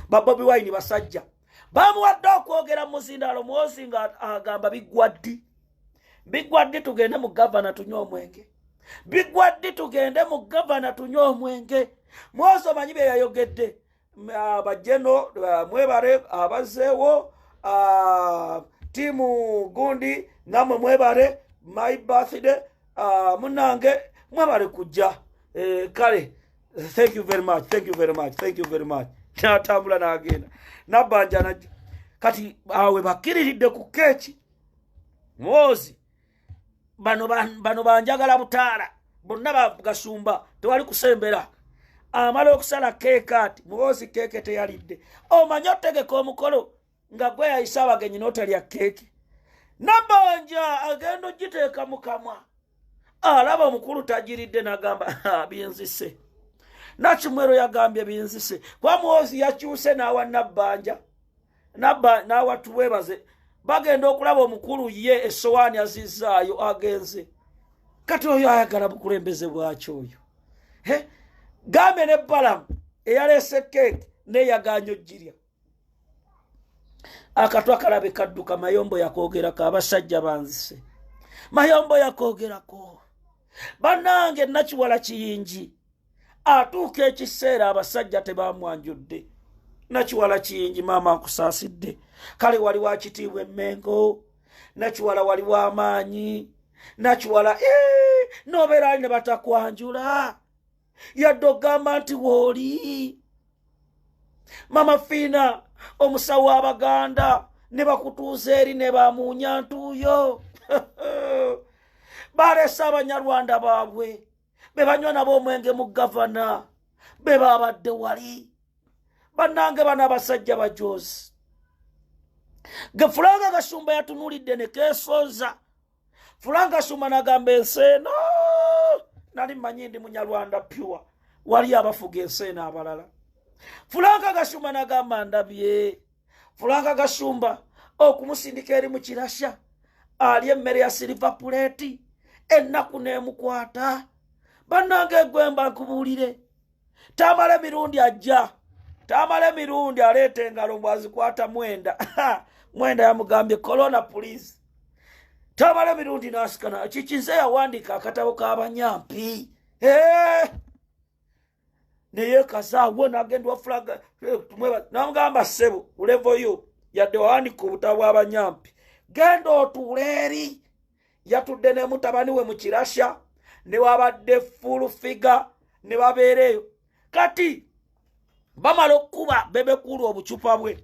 Ba Bobiwine basajja bamuwadde okwogera muzindaalo Muhoozi nga agamba bigwaddi tugende mu gavana tunywe omwenge. Bigwaddi tugende mu gavana tunywe omwenge. Muhoozi omanyi bye yayogedde. Bajeno mwebare abazeewo timu gundi namwe mwebare my birthday munange mwebare kujja kale. Thank you very much. Natambula n'agenda nabanja najja kati awe bakiriridde ku keeki. Muhoozi bano banjagala butaala bonna bagasumba tewali kusembera. Amala okusala keeka ati Muhoozi keeke teyalidde. Omanyi otegeka omukolo nga gwe yayisa abagenyi n'otalya keeke. Nabanja agenda ogiteeka mu kamwa. Alaba omukulu tagiridde n'agamba binzise. Nakimwero yagambye binzise. Kwa Muhoozi yakyuse n'awa Nabanja. N'awa tuwebaze. Bagenda okulaba omukulu ye essowaani azizzaayo agenze. Kati oyo ayagala bukulembeze bwakyo oyo. Gambe ne Balamu eyaleese keeke n'eyagaanya ogirya. Akatwa kalabe kadduka mayombo yakoogerako abasajja banzise. Mayombo yakoogerako. Bannange Nakiwala Kiyingi atuuka ekiseera abasajja tebamwanjudde. Nakiwala Kiyingi maama nkusaasidde. Kale wali wa kitiibwa Emmengo. Nakiwala wali wa maanyi. Nakiwala nobeera ali ne batakwanjula. Yadde ogamba nti wooli. Mama Fiina omusawo Abaganda ne bakutuuza eri ne bamuunya ntuuyo. Baleese Abanyarwanda baabwe be banywa nabo omwenge mu gavana be babadde wali. Bannange bano abasajja bajoozi. Fulanga Kasumba yatunulidde ne keesooza. Fulanga Kasumba n'agamba enseeno nali mmanyi ndi Munyarwanda pure. Wali abafuga enseeno abalala. Fulanga Kasumba n'agamba ndabye. Fulanga Kasumba okumusindika eri mu kirasha ali emmere ya silver plate ennaku n'emukwata. Bannange Gwemba nkubuulire Tamale mirundi ajja. Tamale mirundi aleeta engalo bwazikwata Mwenda. Mwenda yamugambye corona please. Tamale mirundi nasikana kikize yawandika akatabo k'abanyampi. Neye kasaawo n'agenda wafulaga namugamba ssebo ulevoyo yadde wawandika obutabo bw'abanyampi. Genda otuule eri. Yatudde ne mutabani we mu kirasha ne wabadde fulfiga ne babeereyo. Kati bamala okuba bebekulu obucupa bwe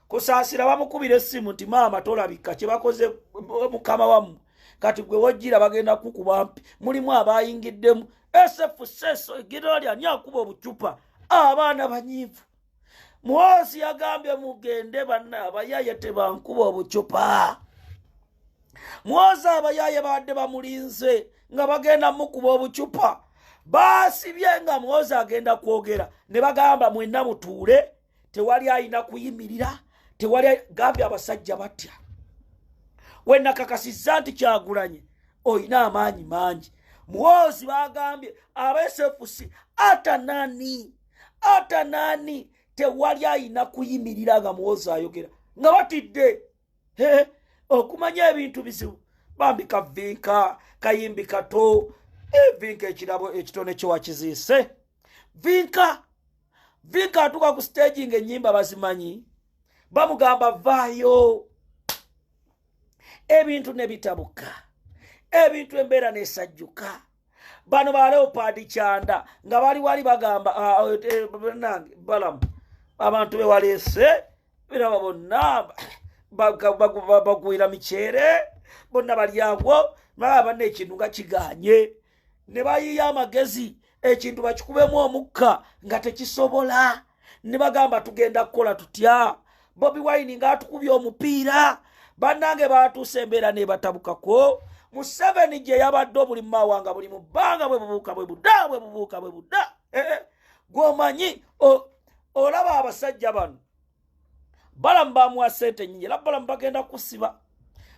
kusaasira bamukubira essimu nti maama tolabika kye bakoze mukama wammwe. Kati gwe wojjira bagenda kukuba mpi mulimu abayingiddemu. Seso egirali ani akuba obucupa abaana banyiivu. Muhoozi yagambye mugende banna abayaye tebankuba obucupa. Muhoozi abayaye badde bamulinze nga bagenda mukuba obucupa. Basibye nga Muhoozi agenda kwogera ne bagamba mwenna mutuule tewali ayina kuyimirira tewali gambye abasajja batya. Wenna kakasizza nti Kyagulanyi oyina amaanyi mangi. Muhoozi bagambye abesefusi ata nani tewali ayina kuyimirira nga Muhoozi ayogera nga batidde. Okumanya ebintu bizibu bambika vinka kayimbi kato vinka ekirabo ekitone kyo wakiziise. Vinka atuka ku stage ng'ennyimba bazimanyi bamugamba vaayo. Ebintu ne bitabuka. Ebintu embeera n'esajjuka. Bano ba Leopard Kyanda nga bali wali bagamba nange Balamu abantu be waleese biraba bonna bagwira miceere bonna bali awo banna ekintu nga kiganye ne bayiya amagezi ekintu bakikubemu omukka nga tekisobola ne bagamba tugenda kukola tutya. Bobiwine nga atukubye omupiira bannange batuuse embeera ne batabukako. Museveni gye yabadde obuli mawanga buli mubanga bwe bubuuka bwe budda. Gwomanyi olaba abasajja bano Balamu bamuwa ssente nnyingi era Balamu bagenda kusiba.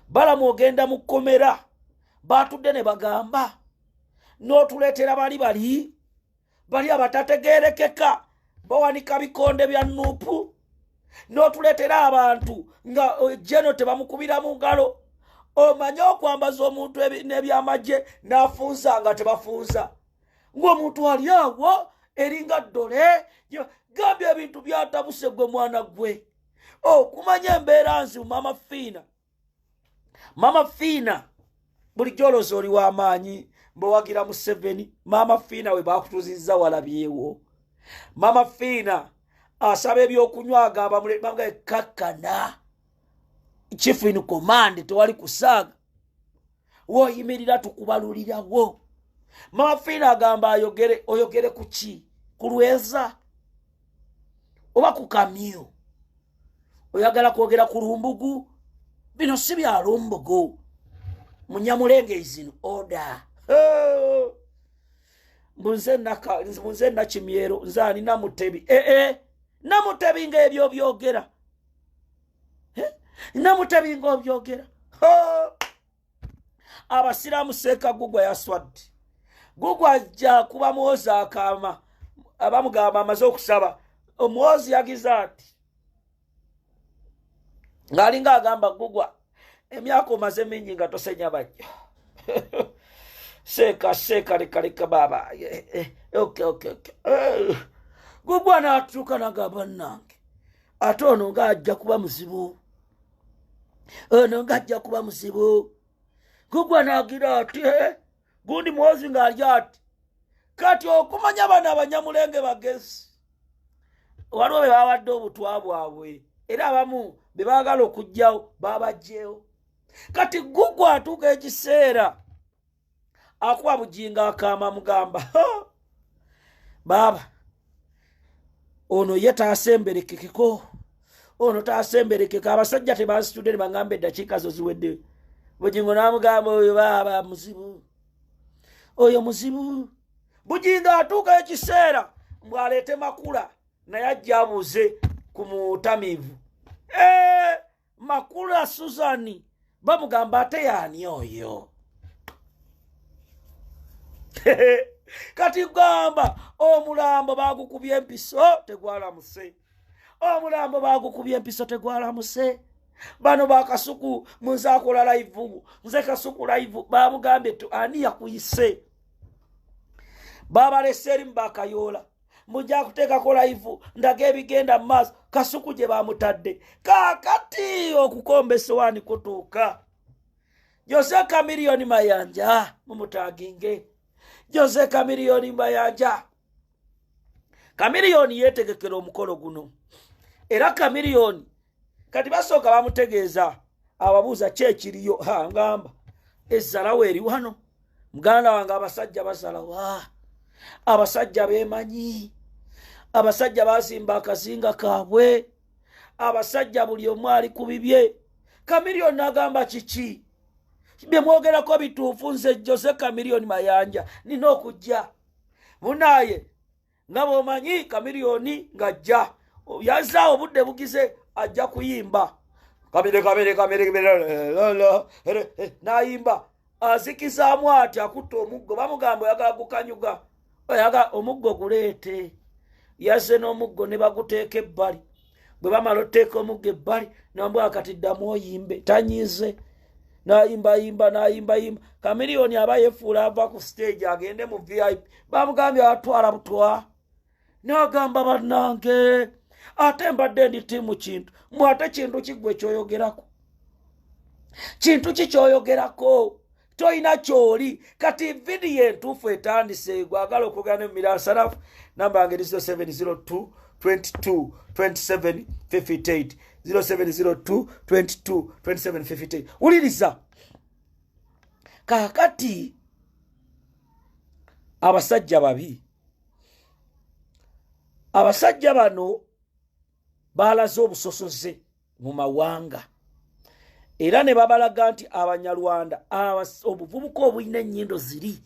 Balamu ogenda mu kkomera batudde ne bagamba n'otuleetera bali abatategeerekeka bawanika bikonde bya nuupu n'otuleetera abantu nga jeno tebamukubira mu ngalo omanye okwambaza omuntu n'ebyamagye n'afunza nga tebafunza ng'omuntu ali awo eringa ddole gambye ebintu byatabuse gwe mwana gwe okumanya embeera nzibu mama fiina bulijjo olowooza oli w'amaanyi mbewagira mu 7 mama fiina we bakutuzizza walabyewo mama fiina asaba ebyokunywa agamba mulanga ekkakkana chief in command tewali kusaaga woyimirira tukubalulirawo mama fiina agamba oyogere kuki kulweza oba ku kamyu oyagala kwogera ku lumbugu bino si bya lumbugu munyamulenge izino order Munze nakimyero nzani namutebi namutebi nga ebyo byogera namutebi nga byogera abasiramu seka gugwa yaswadde gugwa ajja kuba mwozi akama abamugamba amaze okusaba omwozi yagiza ati ngalinga agamba gugwa emyaka omaze mingi nga tosenya bajja seka lekaleka baba okay gugwa n'atuuka n'agamba nange ate ono ng'ajja kuba muzibu gugwa n'agira ati gundi mwozi ng'alya ati kati okumanya bano abanyamulenge bagezi waliwo be bawadde obutwa bwabwe era abamu be baagala okugjawo babajjewo kati gugwa atuuka ekiseera akuba bujinga akama mugamba baba ono ye taasemberekekeko ono taasemberekeka abasajja tebasitudde ne baŋŋamba eddakiika zo ziwedde bujingo n'amugamba oyo baba oyo muzibu bujinga atuuka ekiseera mbwaleete makula naye ajja abuuze ku mutamiivu makula Suzani bamugamba ate yaani oyo kati gamba omulambo bagukubye empiso tegwalamuse bano bakasuku munzakola live nze kasuku live bamugambye ani yakuyise babaleseri mbakayola mujja kuteekako live ndaga ebigenda mu maaso kasuku gye bamutadde kakati okukombesa wani kutuuka Jose Kamiliyoni Mayanja mumutaginge Jose Kamiliyoni Mayanja Kamiliyoni yetegekera omukolo guno era Kamiliyoni kati basooka bamutegeeza ababuuza kyekiriyo ngamba ezzalawo eri wano muganda wange abasajja basalawa abasajja beemanyi abasajja bazimba akazinga kaabwe abasajja buli omu ali ku bibye Kamiliyoni n'agamba kiki bye mwogerako bituufu nze Jose Kamiliyoni Mayanja nina okujja munaye nga bw'omanyi Kamiliyoni ng'ajja yazza obudde bugize ajja kuyimba kamere n'ayimba azikizaamu ati akutta omuggo bamugamba oyagala gukanyuga oyaga omuggo guleete yazze n'omuggo ne baguteeka ebbali bwe bamala otteeka omuggo ebbali nambwa kati ddamu oyimbe tanyize n'ayimba Kamiliyoni aba yefuula ava ku stage agende mu VIP bamugambye atwala butwa n'agamba bannange ate mbadde ndi tiimu kintu mwate kintu kigwe kyoyogerako kintu kikyoyogerako toyina kyoli kati vidiyo entuufu etandise gwagala okugana emiransa namba nge 0702 22 27 58 0702 22 27 58 uliriza kakati abasajja bano balaze obusosoze mu mawanga era ne babalaga nti abanyarwanda obuvubuka obulina ennyindo ziri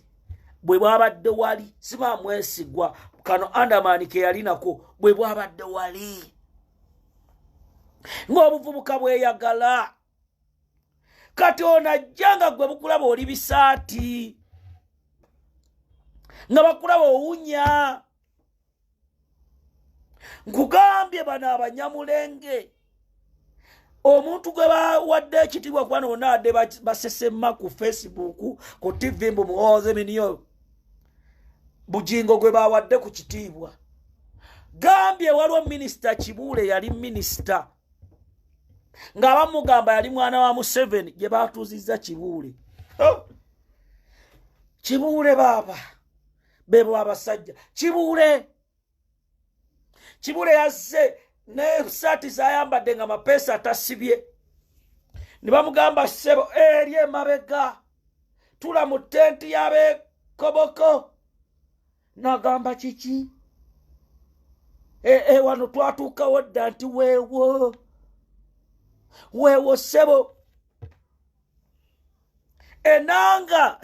bwe bwabadde wali sibamwesigwa kano Andamani ke yalinako bwe bwabadde wali ng'obuvubuka bweyagala kati onajjanga gwe bukulaba oli bisaati nga bakulaba owunya. Nkugambye bano abanyamulenge omuntu gwe bawadde ekitiibwa kuba nonaadde basesema ku Facebook ku TV mbu muwoze miniyo bujingo gwe bawadde ku kitiibwa. Gambye waliwo minisita Kibuule yali minisita nga bamugamba yali mwana wa Museveni gye batuuzizza Kibuule. Kibuule baaba bebo abasajja. Kibuule yazze ne saati zayambadde nga mapeesa atasibye. Ne bamugamba ssebo eri emabega tula mu tenti y'abekoboko. N'agamba kiki? Wano twatuukawo dda nti weewo ssebo. Enanga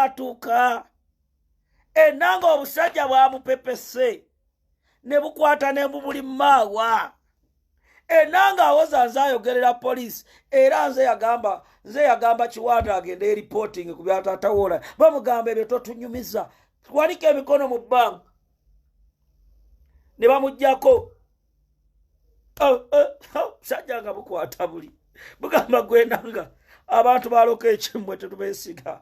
atuuka. Enanga obusajja bwamupepese ne bukwata ne bubuli maawa. Enanga awoza nze ayogerera poliisi era nze yagamba Kiwanda agende reporting ku byatatawola. Bamugamba ebyo totunyumiza. Twaliko emikono mu bbanga. Ne bamuggyako. Sajja nga bukwata buli. Bugamba Gwenanga abantu baloka ekimmwe tetubeesiga.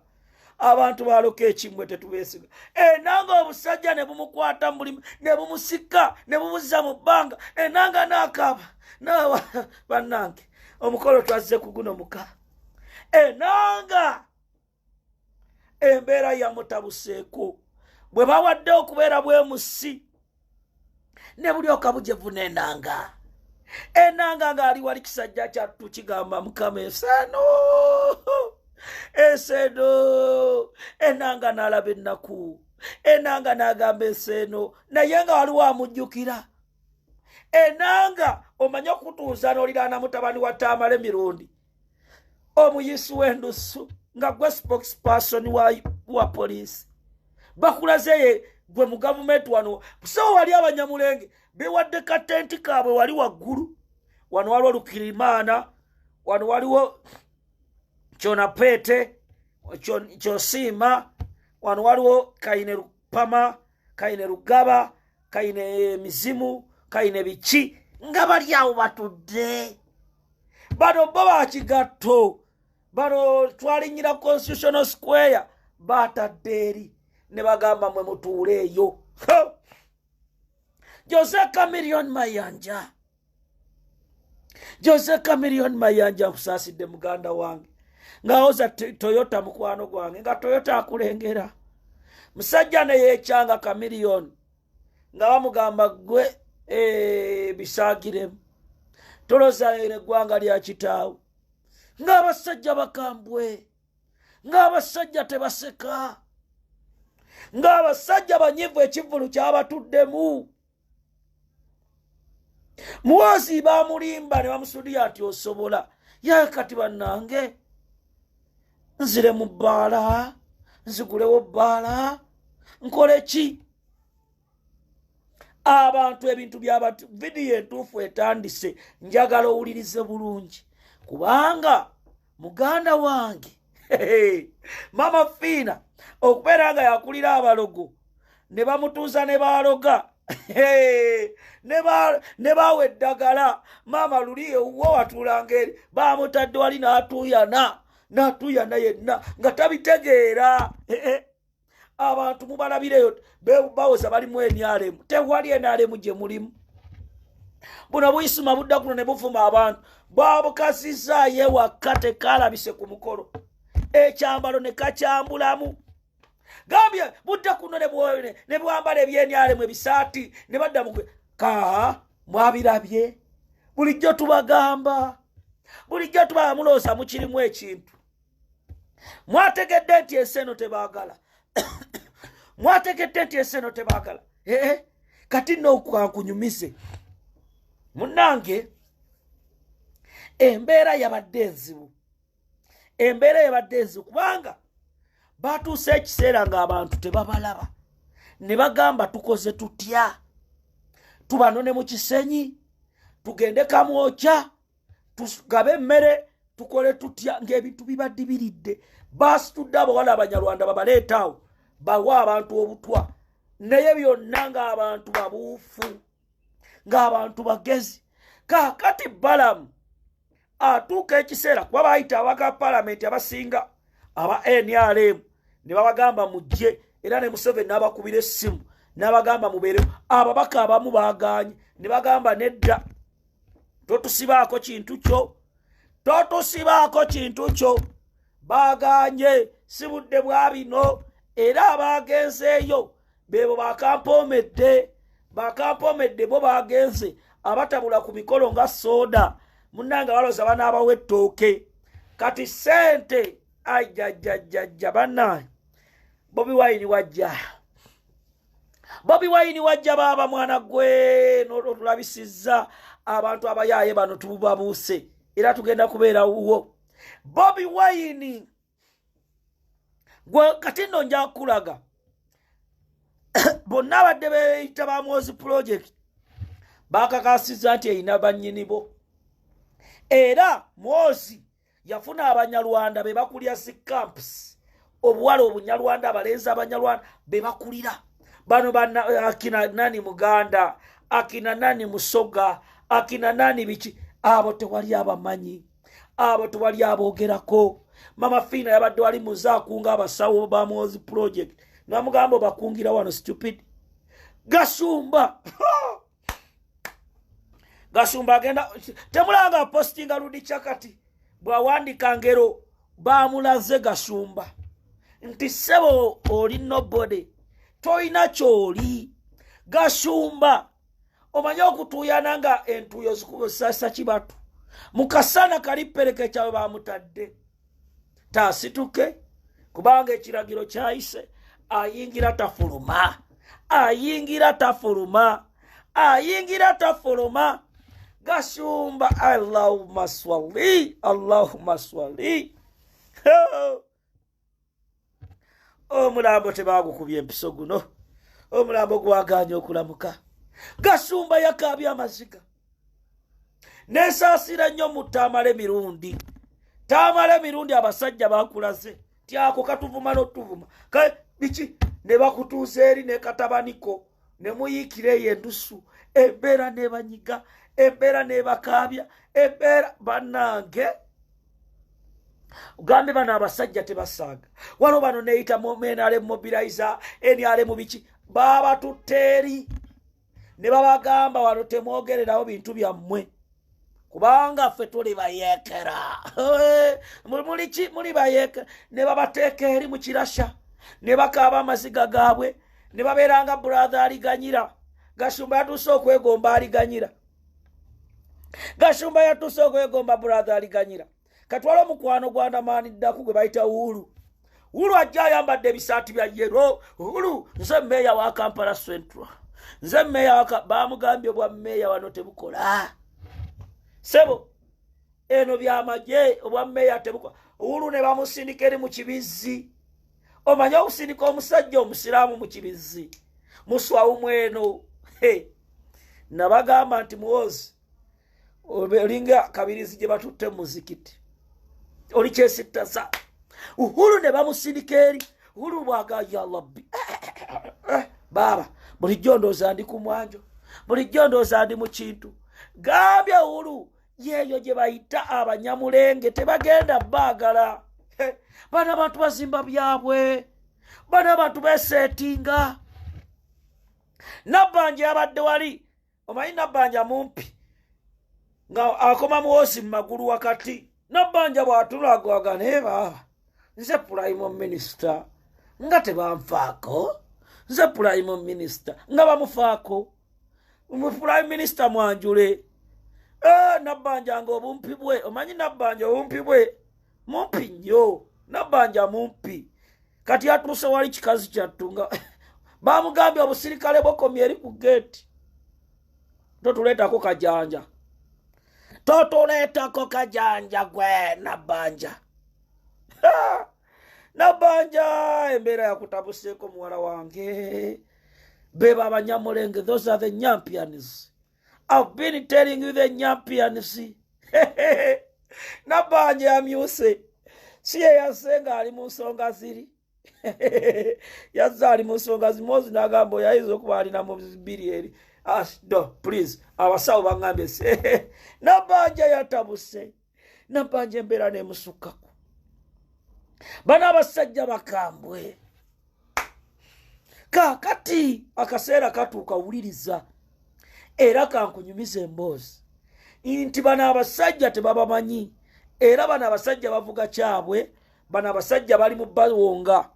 Abantu baloka ekimmwe tetubeesiga. Enanga obusajja ne bumukwata mulimu ne bumusika ne bumuzza mu bbanga. Enanga n'akaaba. Nawa bannange omukolo twazze ku guno muka. Enanga embeera yamutabuseeko bwe bawadde okubeera bwemusi ne bulyoka bujevu n'enanga. Enanga ng'ali wali kisajja kyattu kigamba Mukama eseno. Enanga n'alaba ennaku. Enanga n'agamba eseno naye nga waliwo amujjukira. Enanga omanye okutuuza n'oliraana mutabani wa Tamale mirundi omuyisi w'endusu nga gwe spokesperson wa poliisi. Bakulazeye gwe mu gavumenti wano so wali abanyamulenge bewadde katenti kaabwe wali waggulu. Wano waliwo Lukirimaana, wano waliwo Kyonapete, Kyosiima, wano waliwo Kaine Lupama, Kaine Lugaba, Kaine Mizimu, Kaine Biki nga bali awo batudde. Bano bo bakigatto. Bano twalinyira Constitutional Square batadde eri ne bagamba mwe mutuule eyo. Jose Chameleon Mayanja kusaasidde muganda wange ng'awoza Toyota mukwano gwange nga Toyota akulengera. Musajja ne yeekyanga Chameleon nga bamugamba gwe bisaagiremu toloza eggwanga lya kitaawo. Ng'abasajja bakambwe, ng'abasajja tebaseka, ng'abasajja banyivu ekivulu kyabatuddemu. Muwozi bamulimba ne bamusudiya ati osobola. Yaye kati bannange nzire mu bbaala, nzigulewo bbaala, nkole ki? Abantu ebintu by'abantu vidiyo entuufu etandise njagala owulirize bulungi kubanga muganda wange Mama Fiina okubeera nga yakulira abalogo ne bamutuuza ne baaloga ne bawa eddagala maama luli wo watuulanga eri baamutadde wali n'atuuyana yenna nga tabitegeera. Abantu mubalabireyo bawoza balimu enyalemu tewali enalemu gye mulimu. Buno buyisima budda kuno ne buvuma abantu babukasizaayo ewaka tekalabise ku mukolo ekyambalo ne kakyambulamu. Gambye budda kuno ne bwambala ebyenyalemu ebisaati ne badda mugwe mwabirabye. Bulijjo tubagamba mulooza mukirimu ekintu. Mwategedde nti enseno tebaagala. Mwategedde nti enseno tebaagala. Kati n'okwankunyumize munnange embeera yabadde enzibu. Kubanga batuuse ekiseera ng'abantu tebabalaba ne bagamba tukoze tutya. Tubanone mu kisenyi, tugende kamwocha tugabe emmere tukole tutya ng'ebintu bibaddibiridde baasitudde abawala abanyarwanda babaleetaawo bawa abantu obutwa naye byonna ng'abantu babuufu ng'abantu bagezi kaakati balamu atuuka ekiseera kuba baayita abaka palamenti abasinga aba NRM ne babagamba mujje era ne Museveni n'abakubira essimu n'abagamba mubeerewo ababaka abamu baaganye ne bagamba nedda totusibaako kintu kyo baaganye si budde bwa bino era abaagenzeeyo beebo bakampomedde bo baagenze abatabula ku mikolo nga soda munnanga baloza banaabawo ettooke kati sente ajjajjajjajja bannaye Bobiwine wajja baaba mwana gwe n'otulabisizza abantu abayaaye bano tubabuuse era tugenda kubeera wuwo Bobiwine gwe kati nno nja kulaga bonna abadde beeyita ba Mwozi project bakakasizza nti erina bannyinibo era Mwozi yafuna abanyarwanda be bakulira si camps obuwala obunyarwanda abalenzi abanyarwanda be bakulira bano akina nani Muganda akina nani Musoga akina nani biki abo tewali abamanyi abo tewali aboogerako Mama Fina yabadde wali muzaakunga abasawo ba Mwozi project namugamba bakungira wano stupid Gasumba agenda temulanga postinga Ludi Chakati bwawandika ngero bamulaze Gasumba nti sebo oli nobody toyina kyoli Gasumba omanye okutuuyana nga entuuyo zikusasa kibatu mukasana kalipereke kyawe bamutadde taasituke kubanga ekiragiro kyayise ayingira tafuluma Gasumba Allahumma swali omulambo tebagukubye empiso guno omulambo gwaganya okulamuka Gasumba yakaabya amaziga nesaasira nnyo mu tamale mirundi abasajja bakulaze tyako katuvuma n'otuvuma biki ne bakutuuza eri ne katabaniko ne muyiikira eyo endusu embeera nebanyiga embeera nebakaabya embeera bannange ugambe bano abasajja tebasaaga wano bano neyita NRM mobilizer NRM biki babatuteeri ne babagamba wano temwogererawo bintu byammwe kubanga ffe tuli bayeekera muli bayeekera ne babateeka eri mu kirasha ne bakaaba amaziga gaabwe ne babeeranga brother aliganyira Gasumba yatuuse okwegomba brother aliganyira katwala omukwano gwandamaaniddaku gwe bayita Wulu ajja ayambadde ebisaati bya yero Wulu nze mmeeya wa Kampala Central nze mmeeya bamugambye obwa mmeeya wano tebukola sebo eno byamagye obwa mmeeya tebukola Wulu ne bamusindika eri mu kibizzi omanye okusindika omusajja omusiraamu mu kibizzi muswawu mweno nabagamba nti Mwozi olinga kabirizi gye batutte mu muzikiti oli kyesittasa Uhuru ne bamusindika eri Uhuru bwaga ya Rabbi baba bulijjo ndooza ndi ku mwanjo bulijjo ndooza ndi mu kintu gambye Uhuru yeeyo gye bayita abanyamulenge tebagenda baagala bana abantu bazimba byabwe bana abantu besetinga Nabbanja abadde wali omanyi Nabbanja mumpi nga akoma Mwozi mu magulu wakati Nabbanja bw'atulagwaga naye baba nze prime minister nga tebanfaako nze prime minister nga bamufaako prime minister mwanjule Nabbanja nga obumpi bwe omanyi Nabbanja obumpi bwe mumpi nnyo Nabbanja mumpi kati atuuse wali kikazi kyattu nga bamugambye obusirikale bokomye eri ku geeti totuleetako kajanja gwe Nabbanja Nabbanja embeera yakutabuseeko muwala wange beba abanyamulenge those are the champions I've been telling you the champions. Nabanje amyuse. Siye yasenga ali mu nsonga ziri. Yazza ali mu nsonga zimozi n'agamba yayiza okuba alina mu bbiri eri. No, please. Abasawo baŋŋambye se. Nabanje yatabuse. Nabanje embeera n'emusukkako. Bano abasajja bakambwe. Kakati akaseera katuuka wuliriza. Era kankunyumiza emboozi. Nti bano abasajja tebabamanyi. Era bano abasajja bavuga kyabwe. Bano abasajja bali mu bawonga.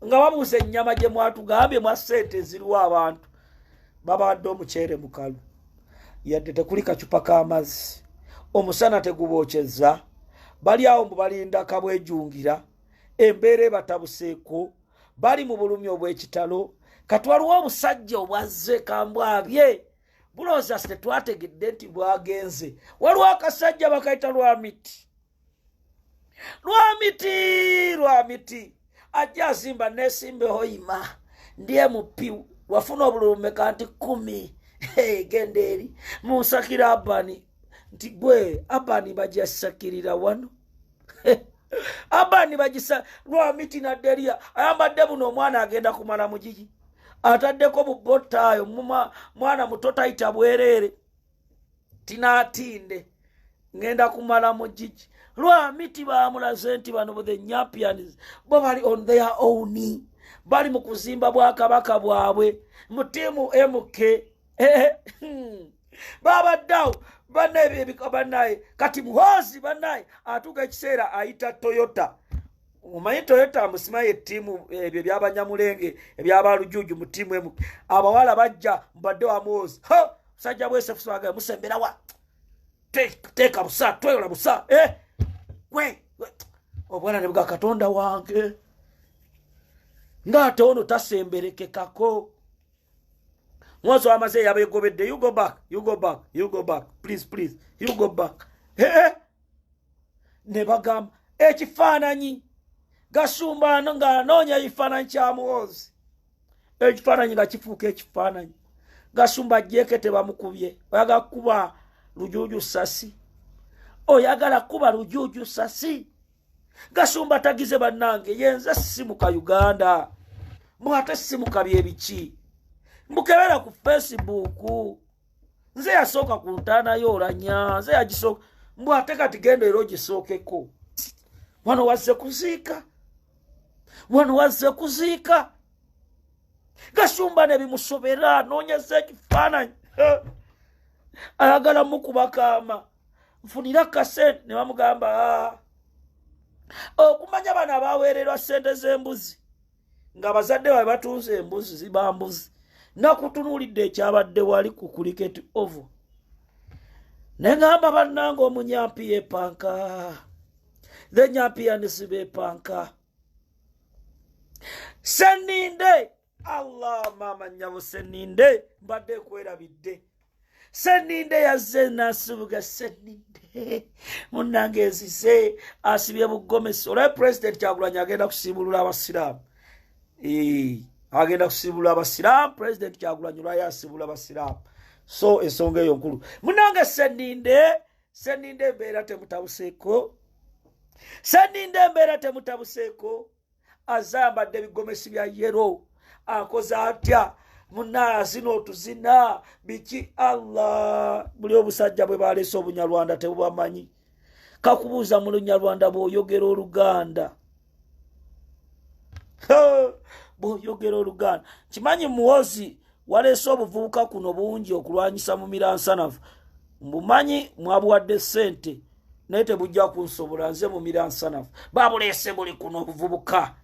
Nga babuuza ennyama gye mwatugambye mwa ssente ziriwo abantu. Babadde omuceere mukalu. Yadde tekuli kacupa k'amazzi. Omusana tegubookyezza. Bali awo mubalinda kabwejungira. Embeera batabuseeko. Bali mu bulumi obw'ekitalo. Kati waliwo obusajja obwazze kambwabye. Bulooza tetwategedde nti bwagenze. Waliwo akasajja bakayita Lwamiti. Lwamiti. Ajja azimba nesimbeho ima. Ndiye mupiu. Wafuna obululume kanti 10. Genda eri. Munsakira Abani. Nti gwe Abani bajasakirira wano. Abani bajisa Lwamiti na Delia. Ayambadde buno omwana agenda kumala mu gigi. Ataddeko bubotayo mwana muto ayita bwerere. Tinatinde. Ngenda kumala mu gigi. Lwamiti baamulaze nti bano the champions. Bo bali on their own. Bali mu kuzimba bwakabaka bwabwe. Mu tiimu MK. Baba daw. Banaye banaye. Kati muhozi banaye. Atuga ekiseera ayita Toyota. Umanyi Toyota amusimaye tiimu ebyo by'abanyamulenge eby'abalujuju mu tiimu emu. Abawala bajja mbadde wa Mozi. Sajja bwese fuswaga musembera wa. Teka busa, tweyola busa. We. Obwana ne bwa Katonda wange. Ngate ono tasemberekekako. Mwazo amaze yabegobedde. You go back. Please. You go back. Ne bagamba ekifaananyi. Gasumba nga noonya ekifaananyi kya Muhozi. Ekifaananyi nga kifuuka ekifaananyi. Gasumba jjeke tebamukubye. Oyagala kuba lujuuju sasi. Gasumba tagize bannange yenze simuka Uganda. Mwate simuka byebiki. Mukebera ku Facebook. Nze yasooka ku ntaana y'olanya. Nze yagisooka. Mwate kati gendo ero gisookeko. Wano wazze kuziika. Gasumba ne bimusobera noonyeza ekifaananyi. Ayagala mukuba kaama. Nfunira kasente ne bamugamba okumanya bano abaweererwa ssente z'embuzi. Nga bazadde baabwe batunze embuzi zibambuzi. Nakutunuulidde ekyabadde wali ku cricket oval. Ne ngamba bannange omunyampi yeepanka. The champions beepanka. Seninde. Allah mama nyabo seninde. Mbadde kwerabidde. Seninde yazze nasubuga seninde. Munnange ezise asibye bugomesi. Olwa President Kyagulanyi agenda kusibulula abasiraamu. Agenda kusibulula abasiraamu. President Kyagulanyi olwa yasibulula abasiraamu. So ensonga eyo nkulu. Munnange seninde mbeera temutabuseeko. Azambadde bigomesi bya yero. Akoze atya. Munna zino otuzina biki Allah. Buli obusajja bwe baleese obunyarwanda tebubamanyi. Kakubuuza mu lunyarwanda bw'oyogera Oluganda. Bw'oyogera Oluganda. Kimanyi Muhozi waleese obuvubuka kuno bungi okulwanyisa mu miransanafu. Mbumanyi mwabuwadde ssente. Naye tebujja kunsobola nze mu miransanafu. Babuleese buli kuno obuvubuka.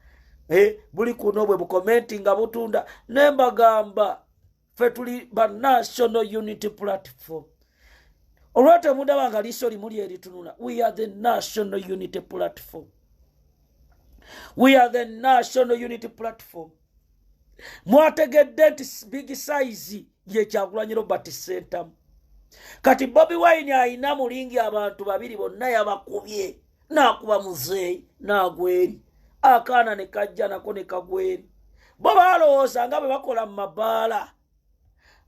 Buli kuno bwe bukomenti nga butunda. Nembagamba ffe tuli ba National Unity Platform. Olwate mundaba nga liiso limuli eritunula. We are the National Unity Platform. Mwategedde nti big size ye Kyagulanyi Robert Center. Kati Bobiwine ayina mulingi abantu babiri bonna yabakubye. Nakuba muzeeyi nagweri. Akaana ne kajja nako ne kagweri. Bo balowooza nga bwe bakola mu mabaala.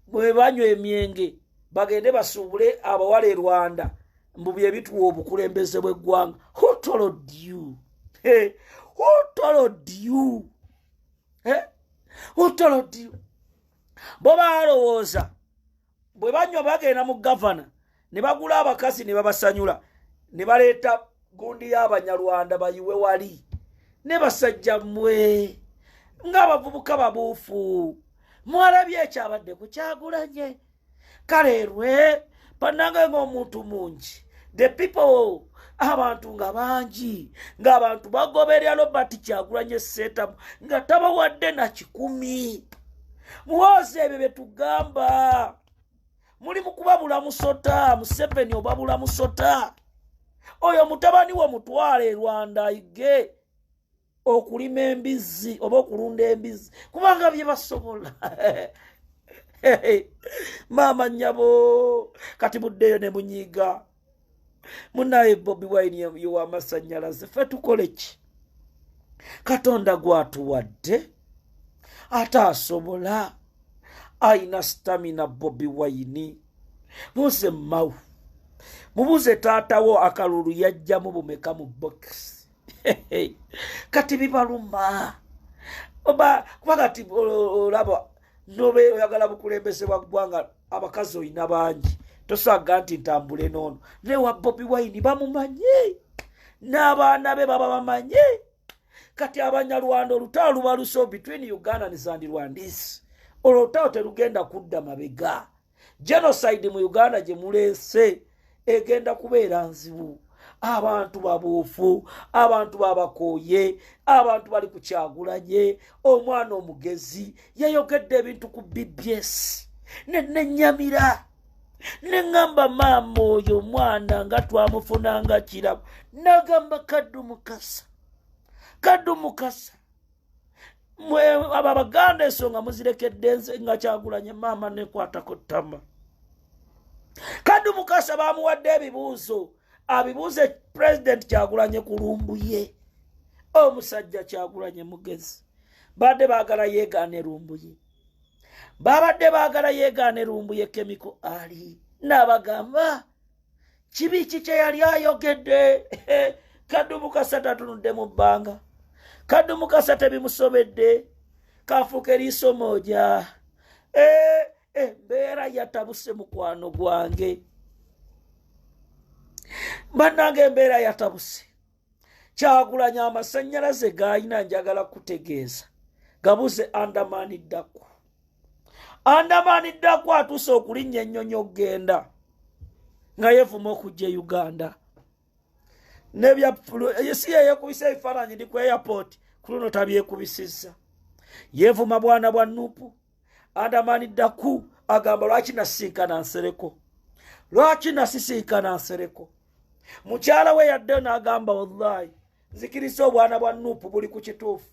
Bwe banywa emyenge. bagende basuubule abawala e Rwanda mbu bye bituwa obukulembeze bw'eggwanga. Who told you? Who told you? Who told you? Bo balowooza bwe banywa bagenda mu gavana ne bagula abakazi ne babasanyula ne baleeta gundi y'Abanyarwanda bayiwe wali ne basajja mmwe ng'abavubuka babuufu. Mwalabye ekyabadde ku Kyagulanyi. Kale lwe bannange ng'omuntu mungi, the people, abantu nga bangi, ng'abantu bagoberera Robert Kyagulanyi Ssentamu nga tabawadde na 10. Muwooza ebyo bye tugamba. Muli mu kubabula musota, Museveni obabula musota. Oyo mutabani wo mutwale e Rwanda ayige okulima embizzi oba okulunda embizzi kubanga bye basobola. Mama nyabo kati muddeyo ne munyiga. Munaye Bobiwine y'ow'amasannyalaze. Ffe tukole ki? Katonda gwatuwadde ate asobola. Ayina stamina Bobiwine. Muze mawu. Mubuze taatawo akalulu yajjamu bumeka mu box. Kati bibaluma. Oba kuba kati olaba nobe oyagala bukulembeze bwa ggwanga abakazi oyina bangi. Tosaga nti ntambule noono. Ne wa Bobiwine bamumanyi. N'abaana be baba bamanyi. Kati Abanyarwanda olutalo luba luso between Uganda ne Zandilwandis. Olutalo terugenda kudda mabega. Genocide mu Uganda gye muleese egenda kubeera nzibu. Abantu babuufu, abantu babakooye, abantu bali ku Kyagulanyi. Omwana omugezi yayogedde ebintu ku BBS nenyamira neŋŋamba maama oyo omwana nga twamufunanga kirabu. Nagamba Kaddu Mukasa mwe Abaganda ensonga muzirekedde nze nga Kyagulanyi maama nekwatako ttama. Kaddu Mukasa bamuwadde ebibuuzo abibuuze President Kyagulanyi ku lumbuye. Omusajja Kyagulanyi mugezi. Badde baagala yeegaane lumbuye. Babadde baagala yeegaane lumbuye Kemiko ali. N'abagamba kibi ki kye yali ayogedde. Kaddu Mukasa tatunudde mu bbanga. Kaddu Mukasa tebimusobedde. Kafuuka eriiso mooja. Mbeera yatabuse mukwano gwange. Bannange embeera yatabuse. Kyagulanyi amasannyalaze g'ayina njagala kutegeeza. Gabuze Andamani Ddaku. Andamani Ddaku atuuse okulinnya ennyonyi okgenda nga yeevuma okujja Uganda. Si yeekubisa ebifaananyi ndi ku airport ku luno tabyekubisizza. Yeevuma bwana bwa Nuupu. Andamani Ddaku agamba lwaki nasisinkana Nsereko. Lwaki nasisinkana Nsereko. Mukyala we yadde n'agamba wallahi nzikiriza obwana bwa Nuupu buli ku kituufu.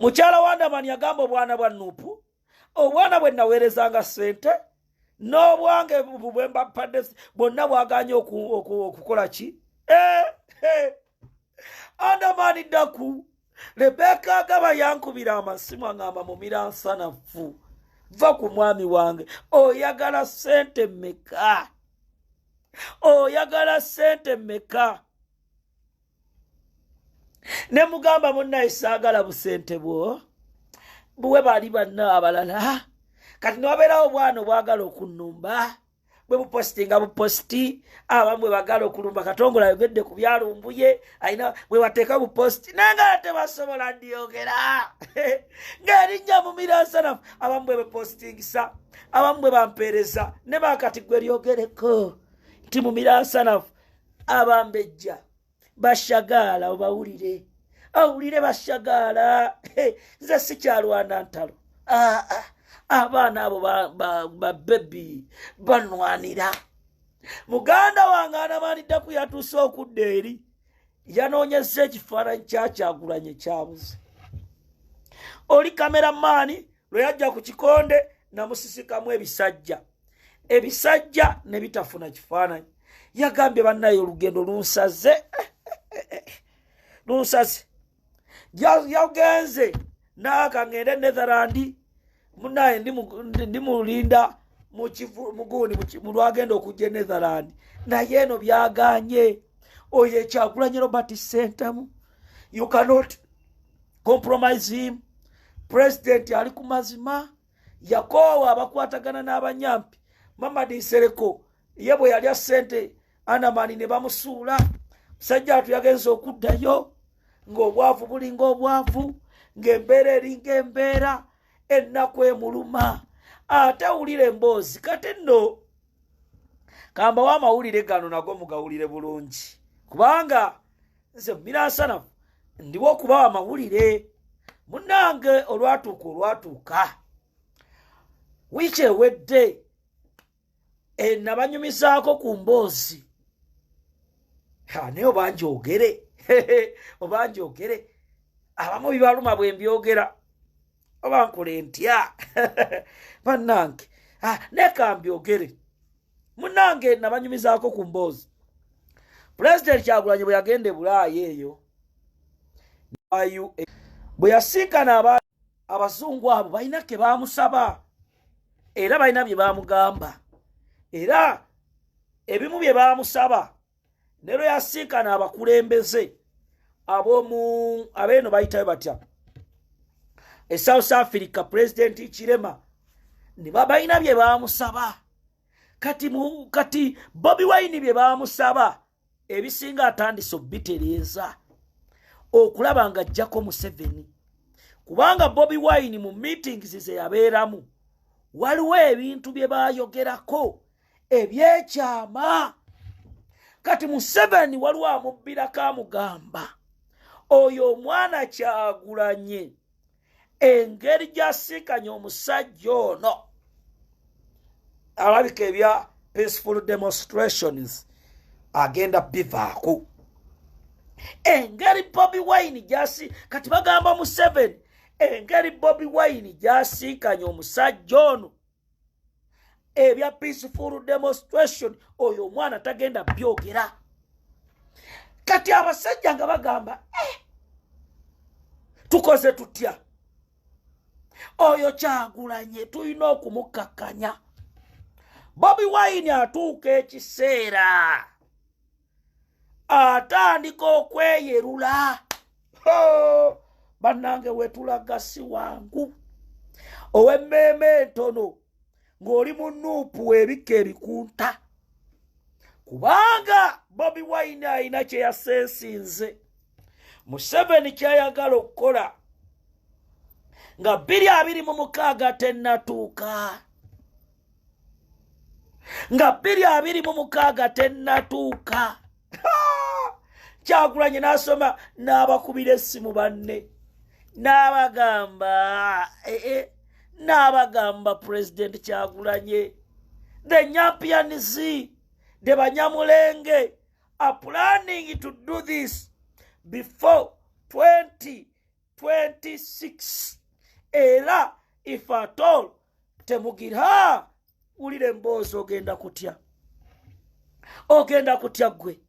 Mukyala wa Andamani yagamba obwana bwa Nuupu obwana bwe naweerezanga ssente n'obwange bwe mbapadde bwonna bwaganye okukola ki. Andamani Ddaku Rebeka agaba yankubira amasimu aŋŋamba mumira nsanafu. Va ku mwami wange. Oyagala ssente mmeka? Oyagala ssente mmeka? Ne mugamba munnaye saagala busente bwo. Buwe bali banna abalala. Kati n'obeerawo obwana obwagala okunnumba. Bwe bupositinga bupositi. Abamwe bagala okulumba. Katongole ayogedde ku byalumbuye. Ayina bwe bateeka bupositi. Nanga tebasobola ndyogera. Ng'erinnya mumira nsanafu. Abamwe bepositingisa. Abamwe bampeereza. Ne baakati gwe lyogereko. Nti mumira nsanafu. Abambejja. Bashagaala obawulire. Awulire bashagaala. Nze sikyalwana ntalo. Abaana abo ba bebi banwanira. Muganda wange Andamani Ddaku yatuuse okudda eri. Yanoonyezza ekifaananyi kya Kyagulanyi kyabuze. Oli kameramaani lwe yajja ku kikonde namusisikamu ebisajja. Ebisajja ne bitafuna kifaananyi. Yagambye bannaye olugendo lunsaze. Lunsaze. Yagenze n'aka ngende Netherland. Munaye ndimulinda mu lwagenda okujja Netherland naye eno byaganye. Oyo Kyagulanyi Robert Sentamu, you cannot compromise him. President ali ku mazima, yakoowa abakwatagana n'abanyampi. Mamadi Nsereko ye bwe yalya ssente Anamani ne bamusuula. Musajja atu yagenza okuddayo ng'obwavu bulinga obwavu, ng'embeera eringa embeera, ennaku emuluma. Ate wulira emboozi kati nno kambawo amawulire gano nago mugawulire bulungi, kubanga nze miransanafu ndiwo okubawa amawulire. Munnange olwatuuka wiiki ewedde nabanyumizaako ku mboozi. Naye oba njogere abamu bibaluma bwe mbyogera oba nkole ntya bannange, neka mbyogere. Munnange nabanyumizaako ku mboozi. President Kyagulanyi bwe yagenda e Bulaaya eyo bwe yasinkana abazungu abo balina ke baamusaba era balina bye baamugamba, era ebimu bye baamusaba ne lwe yasinkana abakulembeze abeeno bayitayo batya e South Africa, President Kirema ne balina bye baamusaba. Kati Bobiwine bye baamusaba ebisinga atandise obitereeza okulaba nga ajjako Museveni, kubanga Bobiwine mu meetings ze yabeeramu waliwo ebintu bye baayogerako ebyekyama. Kati Museveni waliwo amubbirako amugamba oyo omwana Kyagulanyi engeri gy'asinkanye omusajja ono alabika ebya peaceful demonstrations agenda bivaako. Engeri Bobiwine kati bagamba Museveni engeri Bobiwine gy'asinkanye omusajja ono ebya peaceful demonstration oyo omwana tagenda byogera. Kati abasajja nga bagamba tukoze tutya oyo Kyagulanyi tulina okumukakkanya. Bobiwine atuuka ekiseera atandika okweyerula. Bannange wetulaga si wangu ow'emmeeme entono ng'oli mu nuupu ebikka ebikunta, kubanga Bobiwine alina kye yasensinze. Museveni kyayagala okukola nga 2026 tennatuuka, nga 2026 tennatuuka. Kyagulanyi n'asoma n'abakubira essimu banne n'abagamba President Kyagulanyi the Nyampians, the Banyamulenge are planning to do this before 2026. Era if at all temugira wulira emboozi ogenda kutya gwe.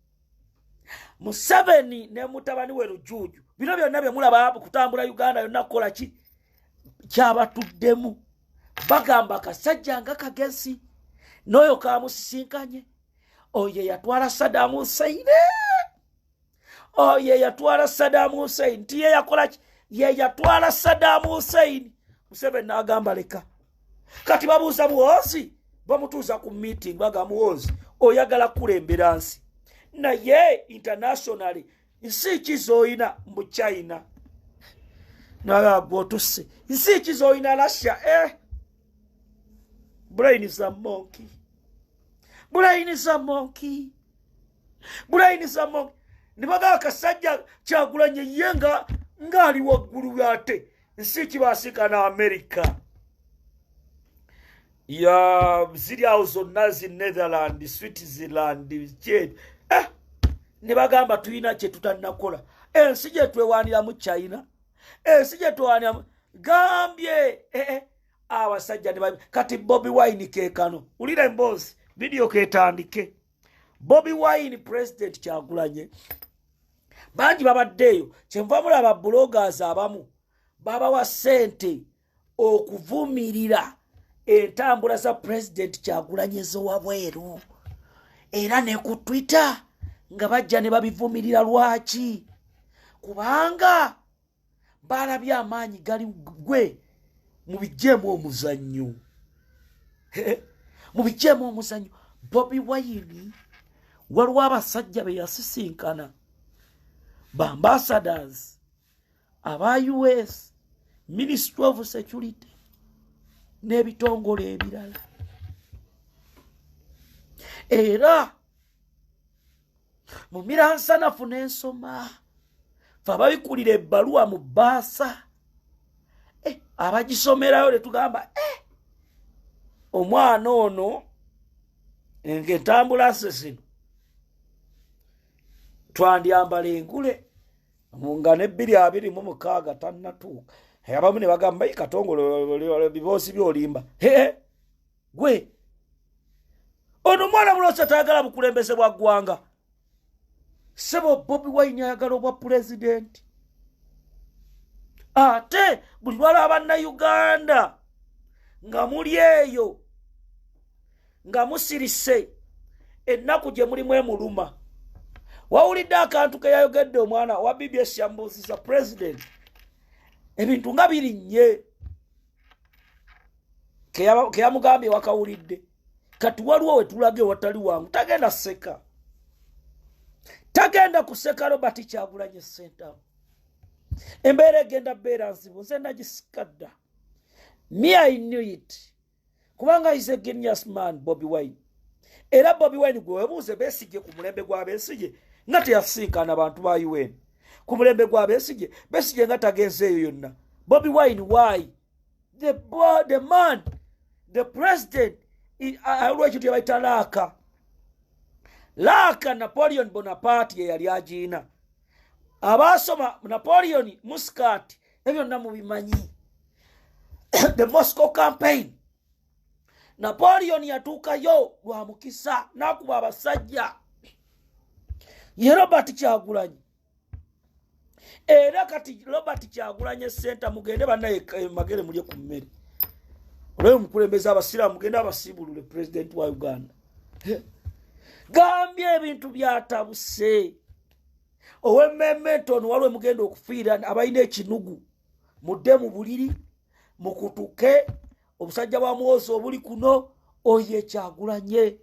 Museveni ne mutabani we Lujuuju bino byonna bye mulaba kutambula Uganda yonna kukola ki kyabatuddemu. Bagamba kasajja nga kagezi n'oyo kamusisinkanye oyo yatwala Saddam Hussein. Oyo yatwala Saddam Hussein tiye yakola ki ye yatwala Saddam Hussein. Museveni n'agamba leka. Kati babuuza Muhoozi bamutuuza ku meeting bagamba Muhoozi oyagala kulembera nsi naye internationally nsi kizoyina mu China nagagotuse nsi kizoyina Russia. Brain is a monkey. Nibaga kasajja Kyagulanyi yenga ngali waggulu ate nsi kibasika na America ya ziri awo zonna zi Netherland, Switzerland, Jed. Nibagamba tuyina kye tutanakola. Ensi gye twewanira mu China. Ensi gye twewanira mu Gambye. Abasajja ne kati Bobiwine kekano. Ulira emboozi video ketandike. Bobiwine President Kyagulanyi. Bangi babaddeyo kyenva mulaba bloggers abamu baba wa sente okuvumirira entambula za president Kyagulanyi ez'owabweru era ne ku Twitter nga bajja ne babivumirira. Lwaki? Kubanga balabye amaanyi gali gwe mu bijeemu omuzannyo. Mu bijeemu omuzannyo Bobiwine waliwo abasajja be yasisinkana, ba ambassadors, aba US, Ministry of Security n'ebitongole ebirala. Era mu miransanafu n'ensoma fe ababikulira ebbaluwa mu bbaasa abagisomerayo ne tugamba omwana ono ng'entambula ze zino twandyambala engule nga ne 2026 tannatuuka. Abamu ne bagamba Katongole biboosi byolimba. Gwe ono mwana mulosa tayagala bukulembeze bwa ggwanga. Sebo Bobiwine ayagala obwa president. Ate buli lwalaba Bannayuganda nga muli eyo nga musirise ennaku gye mulimu emuluma. Wawulidde akantu ke yayogedde omwana wa BBS yambuusiza president ebintu nga birinnye ke yamugambye wakawulidde. Kati waliwo we tulage watali wangu tagenda seka. Tagenda kuseka Robert Kyagulanyi Ssentamu. Embeera egenda beera nzibu. Nze nagisikadda. Me I knew it. Kubanga is a genius man Bobiwine. Era Bobiwine gwe webuuze Besigye ku mulembe gwa Besigye nga teyasinkana abantu ba UN. Ku mulembe gwa Besigye nga tagenzeeyo yonna. Bobiwine why? The man, the president, alwekyo tebaita Laaka. Laaka Napoleon Bonaparte ye yali agiina. Abasoma Napoleon Muscat ebyo namubimanyi. The Moscow campaign. Napoleon yatuukayo lwa mukisa n'akuba abasajja. Ye Robert Kyagulanyi. Era kati Robert Kyagulanyi Ssentamu mugende bannaye magere mulye ku mmere. Olwo mukulembeza abasiraamu mugende abasibulule president wa Uganda. Gambye ebintu byatabuse. Owemmemento ono waliwo mugenda okufiira abalina ekinugu. Mudde mu buliri mukutuke obusajja bwa mwozi obuli kuno oye Kyagulanyi.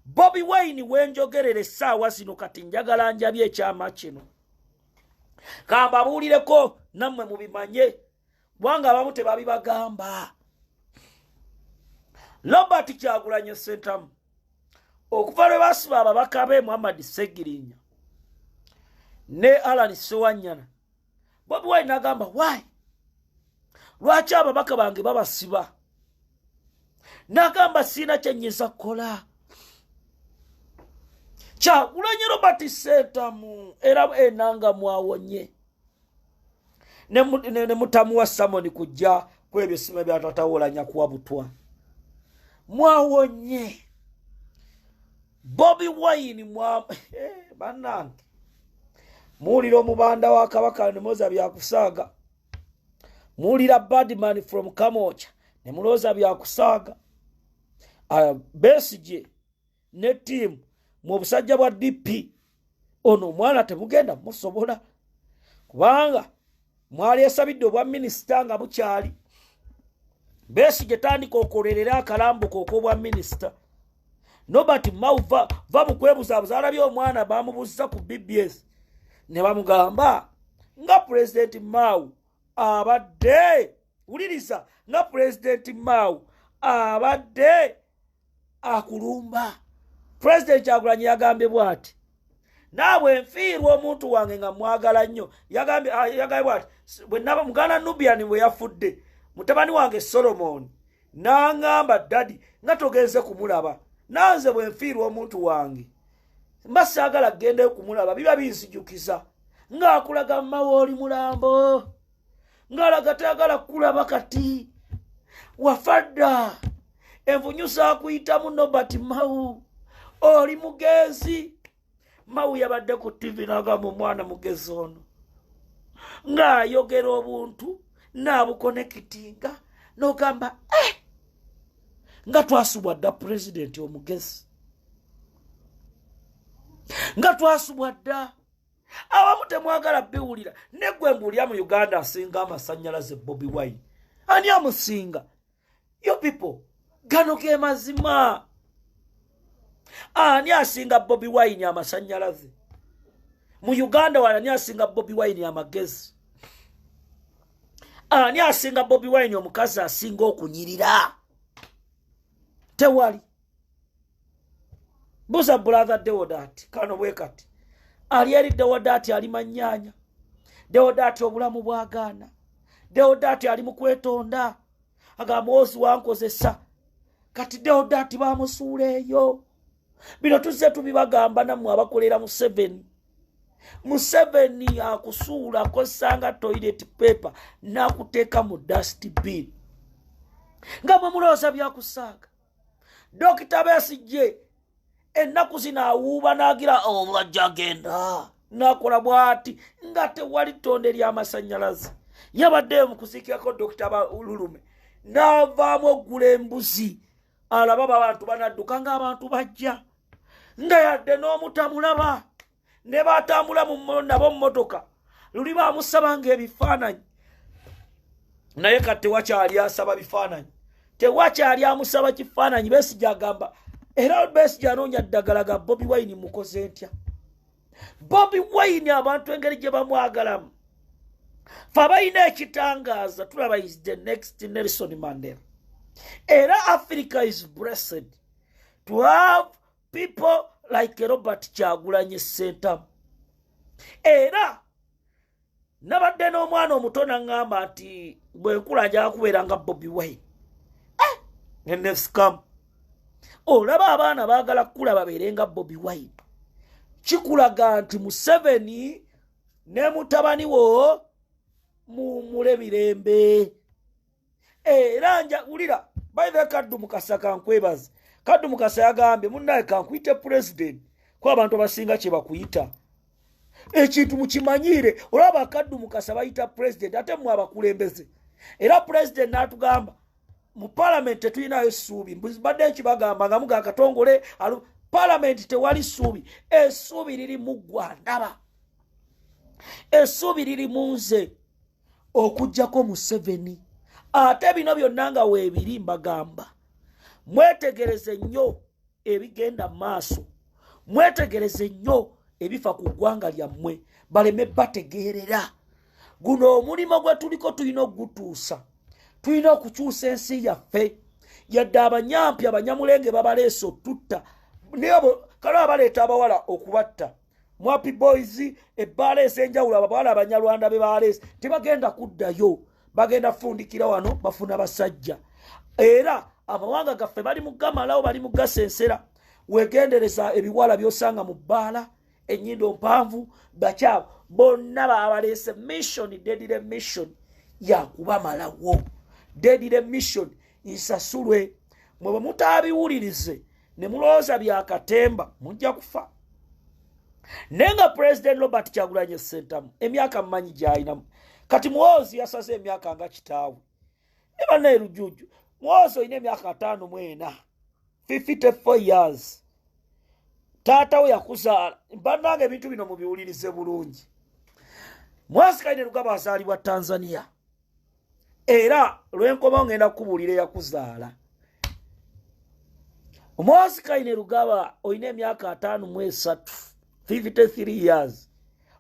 Bobiwine wenjogerere essaawa zino kati njagala njabye ekyama kino. Kamba buulireko nammwe mubimanye kubanga abamu tebabibagamba. Robert Kyagulanyi Ssentamu okuva lwe basiba ababaka be Muhammad Ssegirinya ne Alan Sewanyana, Bobiwine agamba why? Lwaki ababaka bange babasiba? Nagamba sina kyenyiza kukola. Kyagulanyi Robert Ssentamu era enanga mwawonye. Ne mutamuwa Samoni kujja kwebyo sima byatatawoolanya kuwa butwa. Mwawonye. Bobiwine bannange. Muwulira omubanda wa Kabaka ne mulooza byakusaaga. Muwulira Badman from Kamocha ne mulooza byakusaaga. Besigye ne tiam mu busajja bwa DP ono omwana temugenda musobola kubanga mwali esabidde obwa minisita nga bukyali. Besigye tandika okolerera akalambuko ok'obwa minisita. Nobati Mauva va mukwebuzabuza alabye omwana bamubuusiza ku BBS ne bamugamba nga president Mao abadde wuliriza nga president Mao abadde akulumba. President Kyagulanyi yagambye bw'ati naawe nfiirwa omuntu wange nga mwagala nnyo. Yagambye bw'ati bwe naba muganda Nubian bwe yafudde mutabani wange Solomon n'aŋŋamba dadi nga togenze kumulaba nanze bwe nfiirwa omuntu wange mba saagala ggendeyo kumulaba biba binsijukiza ng'akulaga mmawe oli mulambo ng'alaga tayagala kulaba kati wafadda envunyu zaakuyitamu Nobert Mao oli mugenzi. Mao yabadde ku TV n'agamba omwana mugezi ono ng'ayogera obuntu n'abukonekitinga n'ogamba nga twasubwa dda pulezidenti omugezi, nga twasubwa dda. Abamu temwagala biwulira. Neggwe mbuulya mu Uganda asinga amasannyalaze Bobiwine. Ani amusinga? You people, gano ge mazima. Ani asinga Bobiwine amasannyalaze? Mu Uganda wala ani asinga Bobiwine amagezi? Ani asinga Bobiwine omukazi asinga okunyirira? Tewali. Buza brother Deodati kano bwekati. Ali eri Deodati ali manyanya. Deodati obulamu bwagaana. Deodati ali mu kwetonda. Agamba ozi wankozesa. Kati Deodati bamusuula eyo. Bino tuzze tubibagamba nammwe abakolera Museveni. Museveni akusuula akosanga toilet paper nakuteeka mu dustbin. Nga mwe mulowooza byakusaaga. Dokita Besigye ennaku zinaawuuba n'agira obulajja agenda n'akola bw'ati nga tewali ttonde ly'amasannyalaze. Yabadde mu kuziikirako Dokita Lulume n'avaamu oggula embuzi alaba abantu banadduka ng'abantu bajja nga yadde n'omutamulaba ne baatambula nabo mu mmotoka luli baamusaba ng'ebifaananyi naye kati tewakyali asaba bifaananyi, tewakyali amusaba kifaananyi. Besigye agamba era Besigye anoonya ddagala ga Bobiwine mukoze ntya? Bobiwine abantu engeri gye bamwagalamu fe abalina ekitangaaza tulaba is the next Nelson Mandela. Era Africa is blessed to have people like Robert Kyagulanyi Ssentamu. Era nabadde n'omwana omuto n'aŋŋamba nti bwe nkula njala kubeera nga Bobiwine. Nenefsikamu olaba abaana baagala kukula babeere nga Bobiwine. Kikulaga nti Museveni ne mutabani wo mumule mirembe. Era wulira bayive Kaddu Mukasa kankwebaze. Kaddu Mukasa yagambye munnaye kankuyite president kuba abantu abasinga kye bakuyita. Ekintu mukimanyiire olaba Kaddu Mukasa bayita president ate mmwe abakulembeze. Era president n'atugamba mu parliament tetulinayo ssuubi. Mbadde nkibagamba nga muga Katongole parliament tewali ssuubi. Essuubi liri mu ggwe ndaba. Essuubi liri mu nze okuggyako Museveni. Ate bino byonna nga weebiri mbagamba. Mwetegereze nnyo ebigenda maaso. Mwetegereze nnyo ebifa ku ggwanga lyammwe baleme bategeerera. Guno omulimu gwe tuliko tulina ogutuusa. Tulina okukyusa ensi yaffe. Yadde abanyampi abanyamulenge babaleese otutta. Kale abaleeta abawala okubatta. Mwapi boys ebbaala ez'enjawulo abawala abanyalwanda be baleese tebagenda kuddayo. Bagenda fundikira wano bafuna basajja. Era amawanga gaffe bali mu gamalawo bali mu gasensera. Wegendereza ebiwala byosanga mu bbaala ennyindo mpanvu bakyabo bonna babaleese mission deadly mission yakubamalawo. Deadly mission isasulwe. Mwe bwe mutaabiwulirize ne mulowooza byakatemba mujja kufa. Nenga President Robert Kyagulanyi Ssentamu emyaka mmanyi gy'alinamu. Kati Muhoozi yasaze emyaka nga kitaawe. Ne bannaye Lujuuju Muhoozi olina emyaka 54. 54 years. Taata we yakuzaala. Bannange ebintu bino mubiwulirize bulungi. Muhoozi Kainerugaba azaalibwa Tanzania. Era lwenkoma ngenda kubuulira yakuzaala. Muhoozi Kainerugaba olina emyaka 53. 53 years.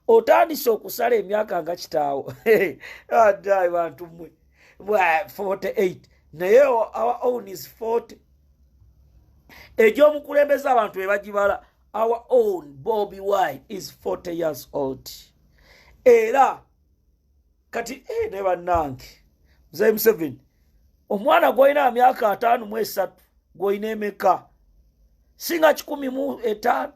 Otandise okusala emyaka nga kitaawo. Adai bantu mwe. 48. Naye our own is 40. Egy'omukulembeza abantu be bagibala. Our own Bobiwine is 40 years old. Era kati ne bannange Mzee Museveni omwana gw'olina emyaka 53 gw'olina emeka singa 15.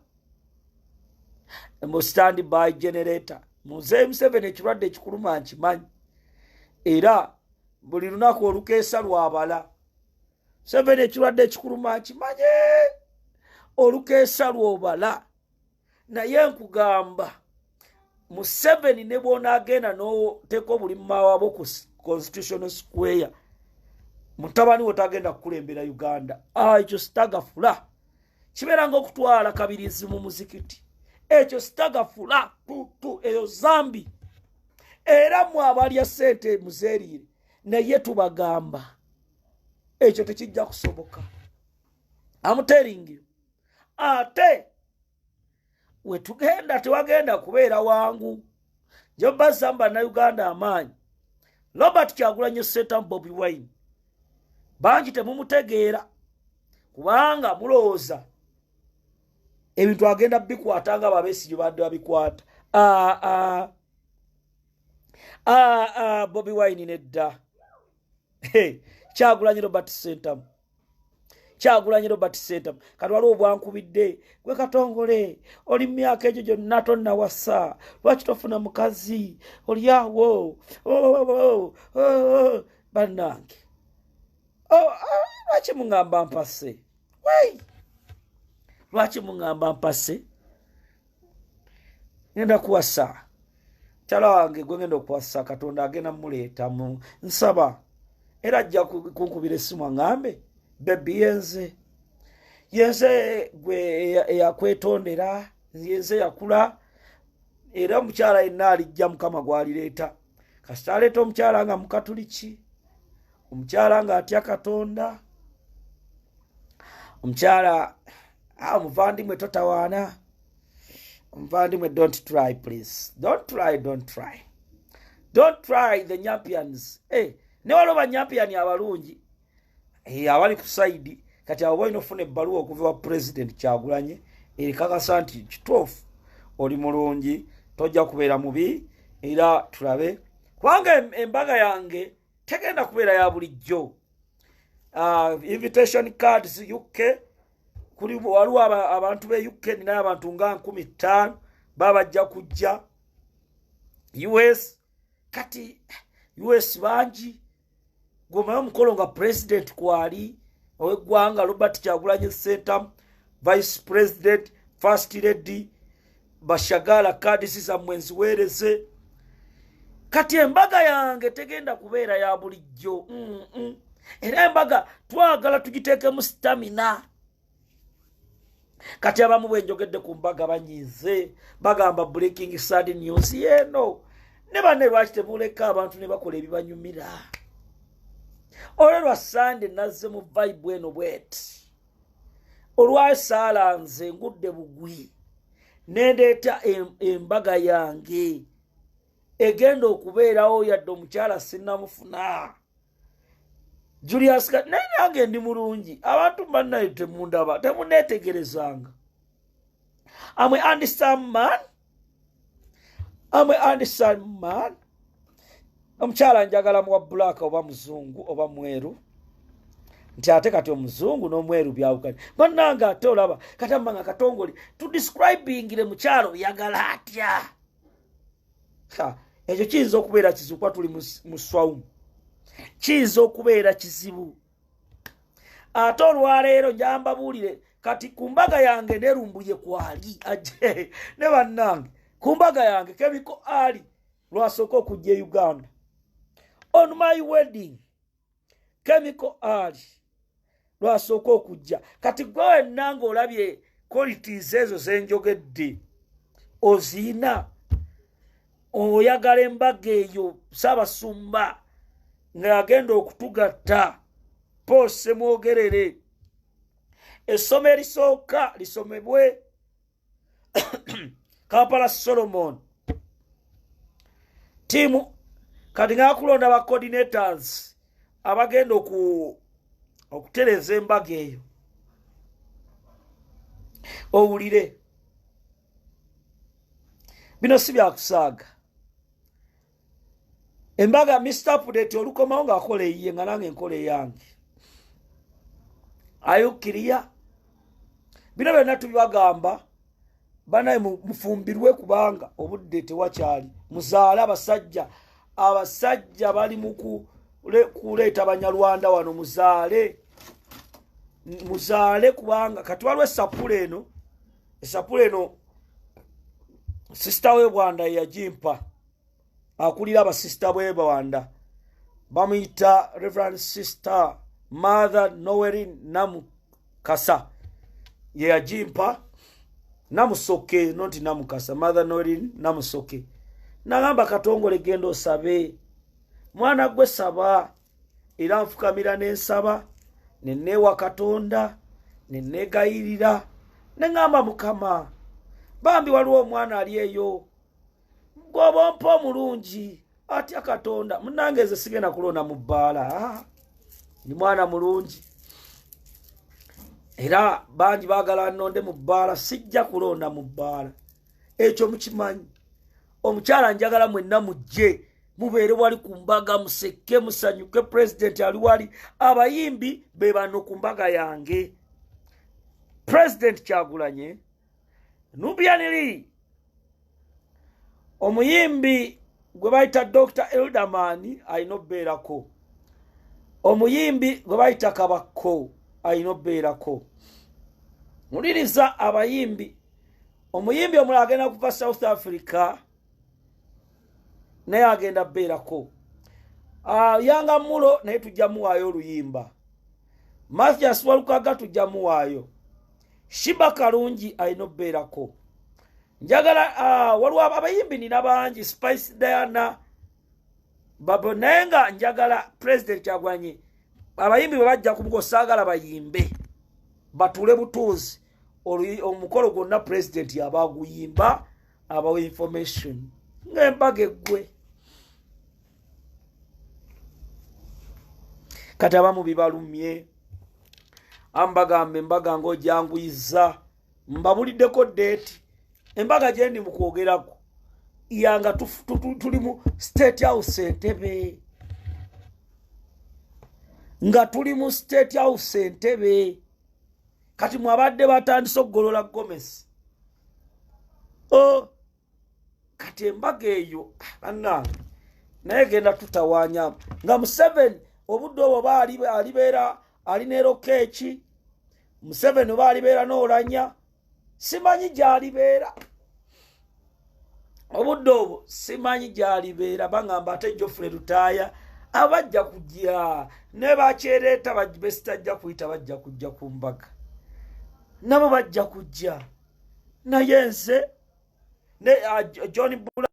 Mu stand by generator. Mzee Museveni ekirwadde ekikuluma nkimanyi. Era buli lunaku olukeesa lwabala. Museveni ekirwadde ekikuluma nkimanyi. Olukeesa lwobala. Naye nkugamba Museveni ne bw'onaagenda n'oteeka obulimma wabo ku Constitutional Square mutabani we tagenda kukulembera Uganda. Ekyo sitagafula kibeera ng'okutwala kabirizi mu muzikiti. Ekyo sitagafula tutu eyo zambi. Era mwe abalya ssente muzeerire naye tubagamba ekyo tekijja kusoboka. I'm telling you. Ate we tugenda tewagenda kubeera wangu. Jobba Zamba na Uganda amaanyi. Robert Kyagulanyi Ssentamu Bobiwine bangi temumutegeera kubanga mulowooza ebintu agenda bikwatanga Babesige badde babikwata. Bobiwine nedda. Kyagulanyi Robert Ssentamu. Kyagulanyi Robert Ssentamu kati waliwo bwankubidde gwe Katongole oli myaka egyo gyonna tonnawasa lwaki tofuna mukazi oli awo bannange lwaki muŋŋamba mpase lwaki muŋŋamba mpase ngenda kuwasa kyala wange gwe ngenda okuwasa Katonda agenda muleetamu nsaba era ajja kunkubira essimu aŋŋambe bebi yenze gwe yakwetondera yenze yakula era omukyala yenna alijja Mukama gwalireeta kasita aleeta omukyala nga Mukatuliki omukyala nga atya Katonda omukyala omuvandimwe totawaana omuvandimwe don't try please don't try the Nyampians ne waliwo banyampiani abalungi abali ku saidi kati abo balina ofuna ebbaluwa okuva wa President Kyagulanyi erikakasa nti kituufu oli mulungi tojja kubeera mubi era tulabe kubanga embaga yange tegenda kubeera ya bulijjo. Invitation cards UK kuli waliwo abantu be UK ninayo abantu nga 15 babajja kujja US kati US bangi gomayo mukolo nga President kwali ow'eggwanga Robert Kyagulanyi Ssentamu Vice President First Lady Bashagala kadisi za mwenzi wereze kati embaga yange tegenda kubeera ya bulijjo. Era embaga twagala tugiteekemu stamina. Kati abamu bwenjogedde ku mbaga banyize bagamba breaking sad news yeno ne banne lwaki temuleka abantu ne bakola ebibanyumira. Olwa Sande nazze mu vibe eno bweti olwa sala nze ngudde bugwi nendeeta embaga yange egenda okubeerawo yadde omukyala sinnamufuna Julius nange ndi mulungi abantu bannayo temundaba temuneetegerezanga. I'm an understand man. Omukyala njagala muwa black oba muzungu oba mweru nti ate kati omuzungu n'omweru byawukanye bannange ate olaba kati ambanga Katongole tudescribingire mukyalo byagala atya ekyo kiyinza okubeera kizibu kuba tuli mu swawumu kiyinza okubeera kizibu. Ate olwaleero njamba buulire kati ku mbaga yange nerumbuye kwali aje ne bannange ku mbaga yange Kemiko Ali lwasooka okujja Uganda. On my wedding Kemiko Ali lwasooka okujja kati gwe nange olabye qualities ezo zenjogedde ozina oyagala embaga eyo Ssaabasumba ng'agenda okutugatta pose mwogerere essomo erisooka lisomebwe Kampala Solomon timu kati ng'akulonda ba coordinators abagenda okutereza embaga eyo owulire bino si byakusaaga embaga Mr. Update olukomawo ng'akola eyiye nga nange enkola eyange ayukkiriya bino byonna tubibagamba banaye mufumbirwe kubanga obudde tewakyali muzaale abasajja bali mu kuleeta Banyarwanda wano muzaale kubanga kati waliwo esapula eno sisita we Bwanda yagimpa akulira abasisita bwe Bwanda bamuyita Reverend Sister mother Noeline Namukasa ye yagimpa Namusoke not Namukasa mother Noeline Namusoke nagamba Katongole genda osabe mwana gwe saba era nfukamira n'ensaba neneewa Katonda nenegayirira nengamba Mukama bambi waliwo omwana ali eyo gwoba mpa omulungi atya Katonda munange nze sigenda kulonda mu bbaala ni mwana mulungi era bangi baagala nnonde mu bbaala sijja kulonda mu bbaala ekyo mukimanyi omukyala njagala mwenna mujje mubeere wali ku mbaga museke musanyuke president ali wali abayimbi be bano ku mbaga yange President Kyagulanyi Nubianiri omuyimbi gwe bayita Dr. Elderman ayina obeerako omuyimbi gwe bayita Kabako ayina obeerako muliriza abayimbi omuyimbi omulala agenda kuva South Africa naye agenda beerako Yanga Mulo naye tujja muwaayo oluyimba Mathias Walukaga tujja muwaayo Shiba Kalungi ayina obeerako njagala waliwo abayimbi nina bangi Spice Diana babonenga njagala President Kyagulanyi abayimbi bwe bajja kumugo saagala bayimbe batule butuuzi omukolo gwonna President yabaguyimba abawa information ng'embaga eggwe kati abamu bibalumye ambagambe embaga ng'ojyanguyiza mbabuliddeko date embaga gye ndi mu kwogerako yanga tuli mu State House Entebbe nga tuli mu State House Entebbe kati mwabadde batandise okugolola Gomez kati embaga eyo bannange naye genda tutawaanya nga Museveni obudde obwo alibeera alinero keeki Museveni oba alibeera n'olanya simanyi gy'alibeera obudde obwo simanyi gy'alibeera bangamba ate Geoffrey Lutaaya abajja kujja ne bakyereeta besitajja kuyita bajja kujja ku mbaga nabo bajja kujja naye nze ne John Bula